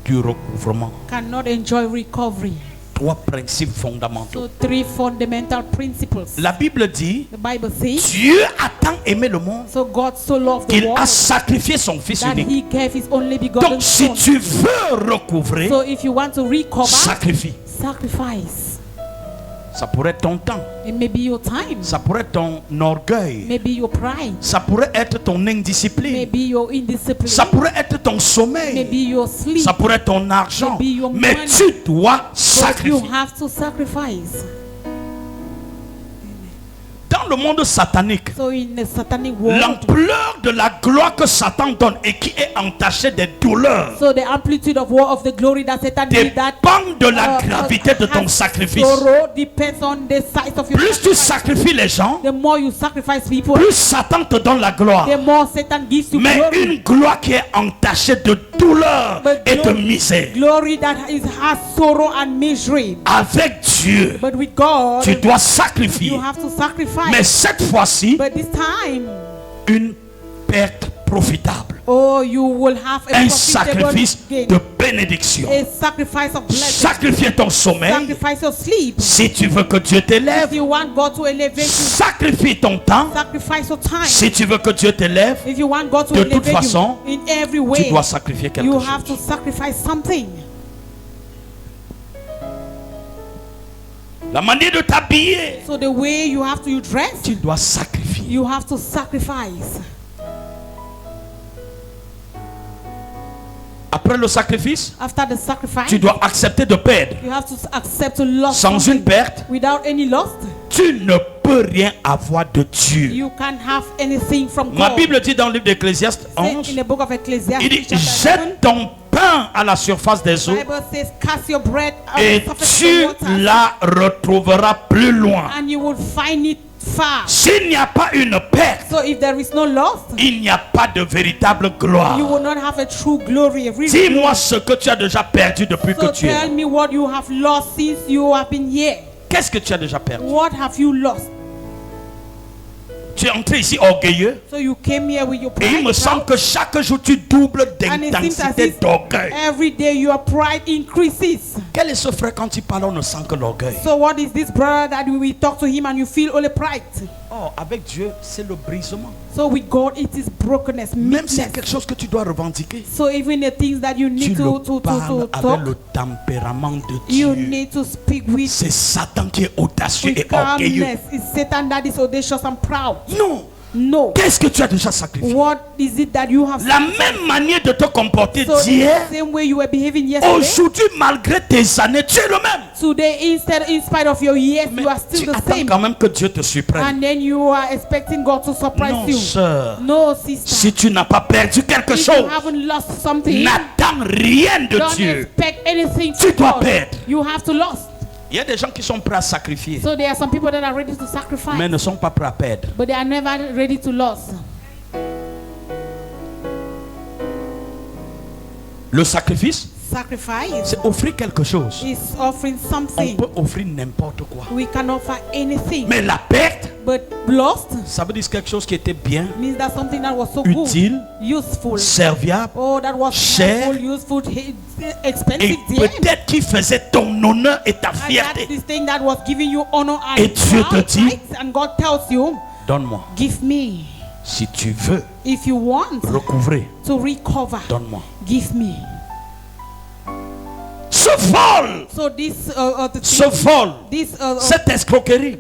du recouvrement. cannot enjoy recovery. Trois principes fondamentaux. So three fundamental principles. La Bible dit, The Bible says, Dieu a tant aimé le monde so God so loved the qu'il a world sacrifié son Fils that unique. he gave his only begotten Donc, si son. tu veux recouvrer, So if you want to recover, sacrifie. sacrifice. Ça pourrait être ton temps, It may be your time, ça pourrait être ton orgueil, maybe your pride, ça pourrait être ton indiscipline, maybe your indiscipline, ça pourrait être ton sommeil, maybe your sleep. ça pourrait être ton argent, Maybe your mais money. tu dois But you sacrifier. have to sacrifice. Dans le monde satanique, So in the satanic world, l'ampleur de la gloire que Satan donne et qui est entachée des douleurs so the amplitude of war of the glory that Satan did that dépend de la gravité de ton has sacrifice. sorrow depends on the size of your Plus tu sacrifice. sacrifies les gens, The more you sacrifice people, plus Satan te donne la gloire. the more Satan gives you Mais glory. une gloire qui est entachée de douleur But et de glory- misère. Glory that has sorrow and misery. Avec Dieu, But with God, tu dois sacrifier. you have to sacrifice. Mais cette fois-ci, But this time, une perte profitable. oh, you will have a Un profitable sacrifice gain. de bénédiction. A sacrifice of blessing. Sacrifier ton sommeil. Sacrifice your sleep. Si tu veux que Dieu If t'élève, you want God to elevate you, sacrifie ton temps. sacrifice your time. Si tu veux que Dieu t'élève, If you want God to de toute elevate façon, you in every tu way, dois sacrifier quelque you have to chose. sacrifice something. La manière de t'habiller, So the way you have to dress, tu dois sacrifier. you have to sacrifice. Après le sacrifice, After the sacrifice, tu dois accepter de perdre. you have to accept to lose Sans une something. perte, Without any loss, tu ne peux rien avoir de Dieu. you can't have anything from Ma God. Bible dit dans le livre d'Ecclésiaste Say 11, in the book of Ecclesiastes, il dit, chapter 11, jette ton pain à la surface des the eaux Bible says, cast your bread on et the surface of tu the water, la retrouveras plus loin. and you will find it far. S'il n'y a pas une perte, So if there is no loss, il n'y a pas de véritable gloire. you will not have a true glory. Dis-moi ce que tu as déjà perdu depuis So que tu es là. tell me what you have lost since you have been here. Qu'est-ce que tu as déjà perdu? What have you lost? Tu es entré ici orgueilleux. So you came here with your Et il pride. me semble que chaque jour tu doubles And it seems as d'intensité if d'orgueil. every day your pride increases. Quel est ce frère quand il parle, on ne sent que l'orgueil? So what is this brother that we talk to him and you feel only pride? Oh, avec Dieu, c'est le brisement. So with God it is brokenness, Même s'il y a meekness. quelque chose que tu dois revendiquer, So even the things that you tu need le to parles avec talk, le tempérament de you Dieu. need to speak with C'est Satan qui est audacieux et orgueilleux. calmness. It's Satan that is audacious and proud. Non. No. Qu'est-ce que tu as déjà sacrifié? What is it that you have La même manière de te comporter So d'hier, the same way you were behaving yesterday, aujourd'hui, malgré tes années, tu es le même. today in spite of your years, Mais you are tu still the attends same. quand même que Dieu te surprenne. And then you are expecting God to surprise Non, you. sœur. No, sister. Si tu n'as pas perdu quelque If you chose, haven't lost something, n'attends rien de don't Dieu. expect anything Tu from dois God. perdre. You have to lose. Il y a des gens qui sont prêts à sacrifier, So there are some people that are ready to sacrifice, mais ne sont pas prêts à perdre. but they are never ready to lose. Le sacrifice, Sacrifice c'est offrir quelque chose. is offering On something. peut offrir n'importe quoi. We can offer anything, Mais la perte, but lost ça veut dire quelque chose qui était bien, means that something that was so utile, good, useful. serviable, Oh, that was cher, helpful, useful, et expensive. Yeah. peut-être qui faisait ton honneur et ta And that's fierté. this thing that was giving you honor and Et Dieu te pride, dit, right? And God tells you, Donne-moi. give me. Si tu veux If you want recouvrer, to recover, donne-moi. give me. Ce vol, So this the ce thing, vol, this cette escroquerie,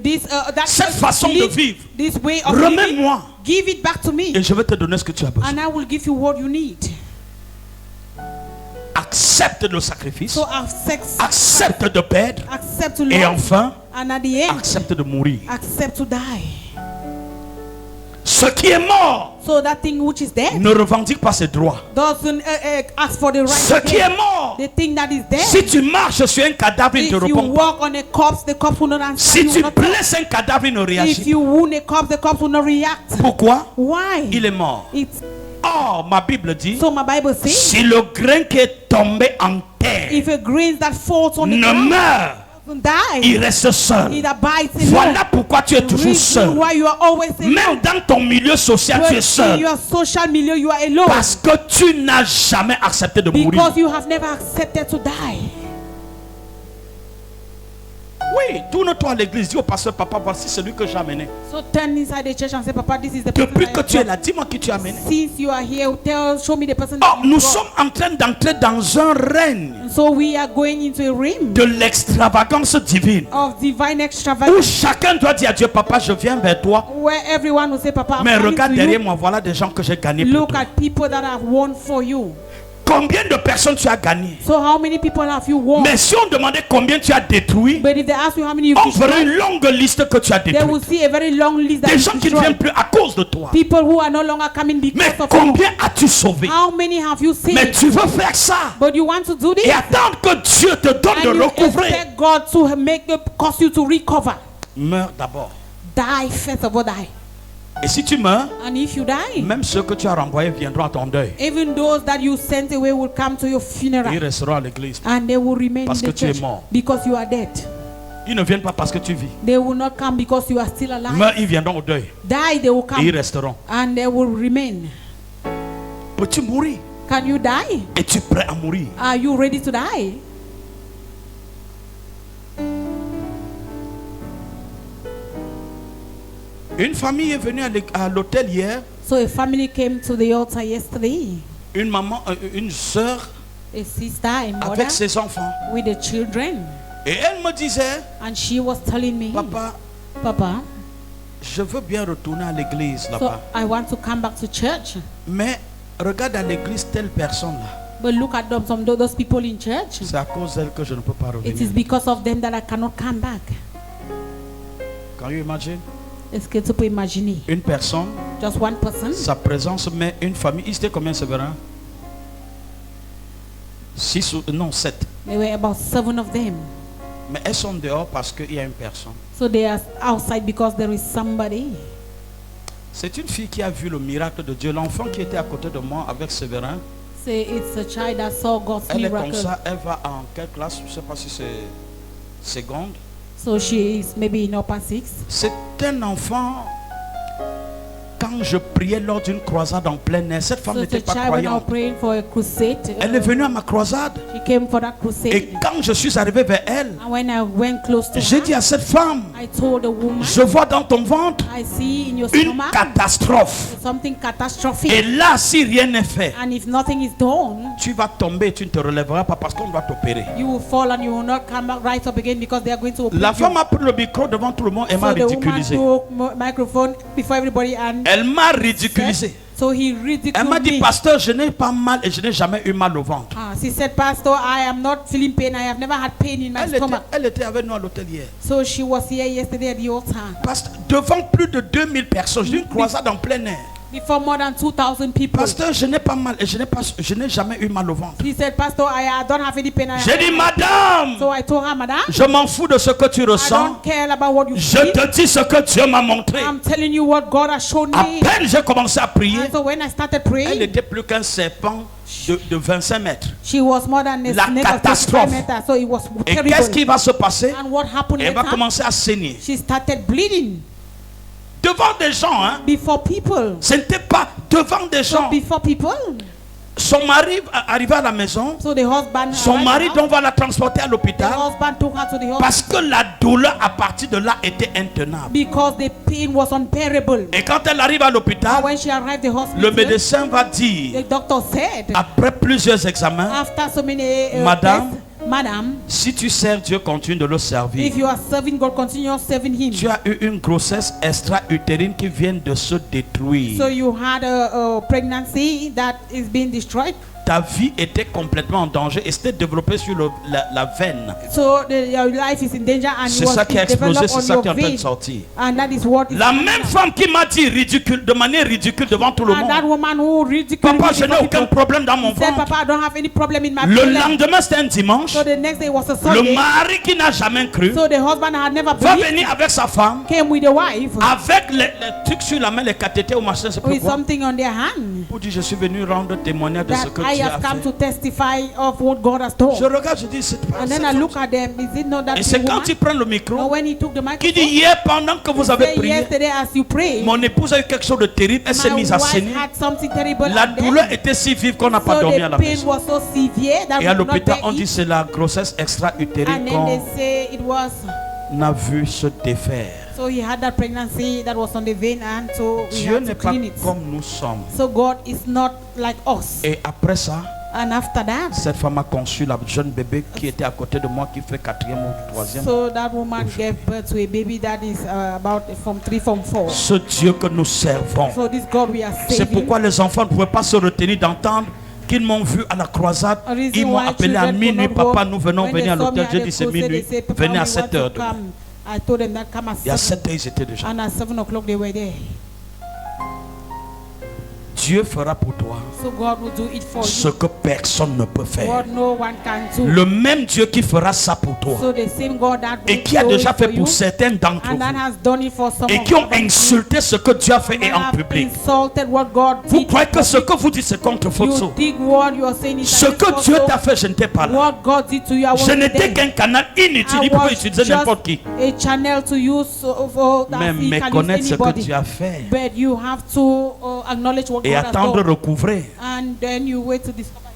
that cette façon de vivre, this way of living, remets-moi give it back to me, et je vais te donner ce que tu as besoin. and I will give you what you need. Accepte le sacrifice, So accepte de perdre accept to et lose, enfin and at the end, accepte de mourir. accept to die. Ce qui est mort So that thing which is dead ne revendique pas ses droits. doesn't ask for the right. Ce to qui est live. mort, The thing that is dead. si tu marches sur un cadavre, il If ne te you répond pas. walk on a corpse, the corpse will not answer. Si you will tu not talk. blesses un cadavre, il ne If réagit you wound a corpse, the corpse will not react. pas. Pourquoi? Why? Il est mort. It's Or, ma Bible dit, so my Bible says, si le grain qui est tombé en terre if a grain that falls on the ne ground meurt, doesn't die, il reste seul. it abides alone. Voilà pourquoi tu es toujours Reason seul. why you are always Même alone. dans ton milieu social, tu es But in seul. your social milieu, you are alone Parce que tu n'as jamais accepté de mourir. because you have never accepted to die. Oui, tourne-toi à l'église, dis au pasteur, papa, voici celui que j'ai amené. So turn inside the church and say, Papa, this is the person Depuis I que have tu es brought. là, dis-moi qui tu as amené. Since you are here, show me the person Oh, that you nous brought. sommes en train d'entrer dans un règne So we are going into a realm de l'extravagance divine. of divine Où extravagance chacun doit dire à Dieu, papa, je viens vers toi. where everyone will say, Papa, I'm Mais coming regarde to derrière you. moi, voilà des gens que j'ai gagnés pour Look toi. at people that have won for you. Combien de personnes tu as gagné? So how many people have you won? Mais si on demandait combien tu as détruit, But if they ask you how many you've on ferait destroyed, une longue liste que tu as they détruit. will see a very long list that Des you've gens qui ne viennent destroyed. plus à cause de toi. People who are no longer coming Mais because of you. combien as-tu sauvé? How many have you Mais saved? tu veux faire ça But you want to do this? et attendre que Dieu te donne And de you recouvrer. expect God to cause you to recover. Meurs d'abord. Die first of all, die. Et si tu meurs, And if you die, même ceux que tu as renvoyés viendront à ton deuil. even those that you sent away will come to your Ils funeral. resteront à l'église. And they will remain Parce in que the tu es church mort. because you are dead. Ils ne viennent pas parce que tu vis. They will not come because you are still alive. Meurs, ils viendront au deuil. Die, they will Et ils come resteront. and they will remain. Peux-tu mourir? Can you die? Es-tu prêt à mourir? Are you ready to die? Une famille est venue à l'hôtel hier. So a family came to the altar yesterday. Une maman, une soeur A sister and mother avec ses enfants. with the children. Et elle me disait, And she was telling me, papa, Papa, je veux bien retourner à l'église so là-bas. I want to come back to church. Mais regarde à l'église telle personne là. But look at them, some of those people in church. C'est à cause d'elle que je ne peux pas It is revenir. because of them that I cannot come back. Can you imagine? Est-ce que tu peux imaginer? Une personne, Just one person. sa présence met une famille. Ils étaient combien, Séverin? 6 ou non, 7. There were about 7 of them. Mais elles sont dehors parce qu'il y a une personne. So they are outside because there is somebody. C'est une fille qui a vu le miracle de Dieu. L'enfant qui était à côté de moi avec Séverin. Say it's a child that saw God's Elle est comme miracle. ça. Elle va en quelle classe? Je ne sais pas si c'est seconde. So she is maybe in upper 6. C'est un enfant. Quand je priais lors d'une croisade en plein air, cette femme So n'était the pas child when I was croyante. praying for a crusade. Elle est venue à ma croisade. She came for that crusade. Et quand je suis arrivé vers elle, And when I went close to j'ai her, dit à cette femme, I told the woman, je vois dans ton ventre I see in your une stomach catastrophe. something catastrophic. Et là, si rien n'est fait, And if nothing is done, tu vas tomber et tu ne te relèveras pas parce qu'on va t'opérer. you will fall and you will not come back right up again because they are going to open La you. femme a pris le micro devant tout le monde et m'a So the woman ridiculisé. took microphone before everybody and Elle m'a ridiculisé. so he Elle ridiculed m'a dit, me. pasteur, je n'ai pas mal et je n'ai jamais eu mal au ventre. She said, Pastor, I am not feeling pain. I have never had pain in my stomach. Elle était avec nous à l'hôtel hier. So she was here yesterday at the altar. Pasteur, devant plus de 2000 personnes, j'ai une croisade en plein air. Before more than 2,000 people. Pasteur, je n'ai pas mal et je n'ai jamais eu mal au ventre. He said, Pastor, I don't have any pain. J'ai dit, madame, So I told her, Madam, je m'en fous de ce que tu I ressens. don't care about what you Je feel. te dis ce que Dieu m'a montré. I'm telling you what God has shown À me. peine j'ai commencé à prier, And so when I started elle praying, n'était plus qu'un serpent de 25 mètres. she was more than a La snake of 25 catastrophe. meters. So it was Et terrible. qu'est-ce qui va se passer? And what happened Elle va later? commencer à saigner. She started bleeding Devant des gens, hein. before people. Ce n'était pas devant des So gens. before people. Son mari arrivé à la maison. So the husband, Son mari donc va la transporter à the l'hôpital. husband took her to the hospital Parce que la douleur à partir de là était intenable. because the pain was unbearable. Et quand elle arrive à And l'hôpital, when she arrived at the hospital, le médecin va the dire, doctor said, après plusieurs examens, after so many Madame, tests, Madam, si tu sers Dieu, continue de le servir. if you are serving God, continue serving Him. Tu as eu une grossesse extra-utérine qui vient de se détruire. So you had a pregnancy that is being destroyed. Ta vie était complètement en danger et c'était développé sur la veine. So your life is in danger and C'est it was ça qui a explosé, developed c'est on ça your qui est en train de vein. sortir. And that is what is La même femme qui m'a dit ridicule, de manière ridicule devant tout le and that monde. woman who ridiculed Papa, me je n'ai before aucun people problème dans mon said, ventre. Papa, I don't have any problem in my Le belly. lendemain, c'était un dimanche. So the next day was a Le Sunday. mari qui n'a jamais cru So the husband had never va believed, venir avec sa femme, came with a wife avec les trucs sur la main, les cathéters ou machin, c'est with pourquoi. something on their hand Pour dire, je suis venu rendre témoignage de ce that que I Dieu a have come to fait. testify of what God has done. Je regarde, je dis, c'est pas And then ça. I look at them. Is it not that Et c'est the quand woman? il prend le No, micro, when he took the qui microphone, dit, hier, pendant que vous avez say, prié, yesterday as you prayed, mon épouse a eu quelque chose de terrible, elle s'est my mise à wife saigner. had something terrible. La and then- douleur était si vive qu'on n'a pas so dormi à the la pain maison. was so severe that Et we à could not l'hôpital, bear on dit it. c'est la grossesse And extra-utérine then they qu'on say it was. a vu se défaire. So he had that pregnancy that was on the vein, and so we Dieu had to n'est pas clean it. comme nous sommes. So God is not like us. Et après ça, And after that, cette femme a conçu la jeune bébé qui était à côté de moi, qui fait 4e ou 3e. so that woman gave birth to a baby that is about from 3, from 4. Ce Dieu que nous servons. So this God we are C'est saving. pourquoi les enfants ne pouvaient pas se retenir d'entendre qu'ils m'ont vu à la croisade. A reason Ils m'ont why appelé à children could minuit. not Papa, go. nous venons When venir à they saw me l'hôtel. at J'ai the dit c'est crusade, minuit. they said, "Papa, Venez à we 7 want to heures. come." I told them that come at Et à 7. 7 heures, ils étaient déjà. And at 7 o'clock they were there. Dieu fera pour toi So God will do it for ce you. que personne ne peut faire. What no one can do. Le même Dieu qui fera ça pour toi So the same God that et will qui a do déjà it fait for you, pour certains d'entre and that vous has done it for some et of qui ont you, insulté ce que Dieu a fait et that en have public. insulted what God Vous did. croyez que ce que vous dites c'est contre You Fotso? think what you are saying is Ce against que God, Dieu so t'a fait, je n'étais pas là. what God did to you, I Je wasn't n'étais there. qu'un canal inutile. I Il pouvait was utiliser just n'importe qui. a channel to use for that Mais he can méconnaître use ce que anybody. Dieu a fait But you have to acknowledge what et God has attendre done. recouvrer. And then you wait to discover.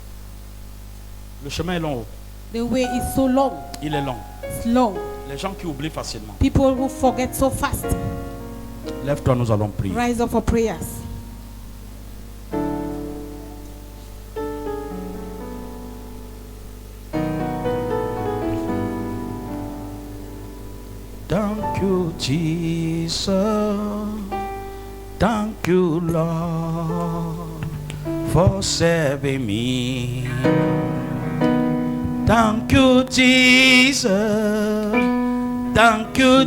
Le chemin est long. The way is so long. Il est long. It's long. Les gens qui oublient facilement. People who forget so fast. Lève-toi, nous allons prier. Rise up for prayers. Thank you, Jesus. Thank you, Lord, for saving me. Thank you, Jesus. Thank you,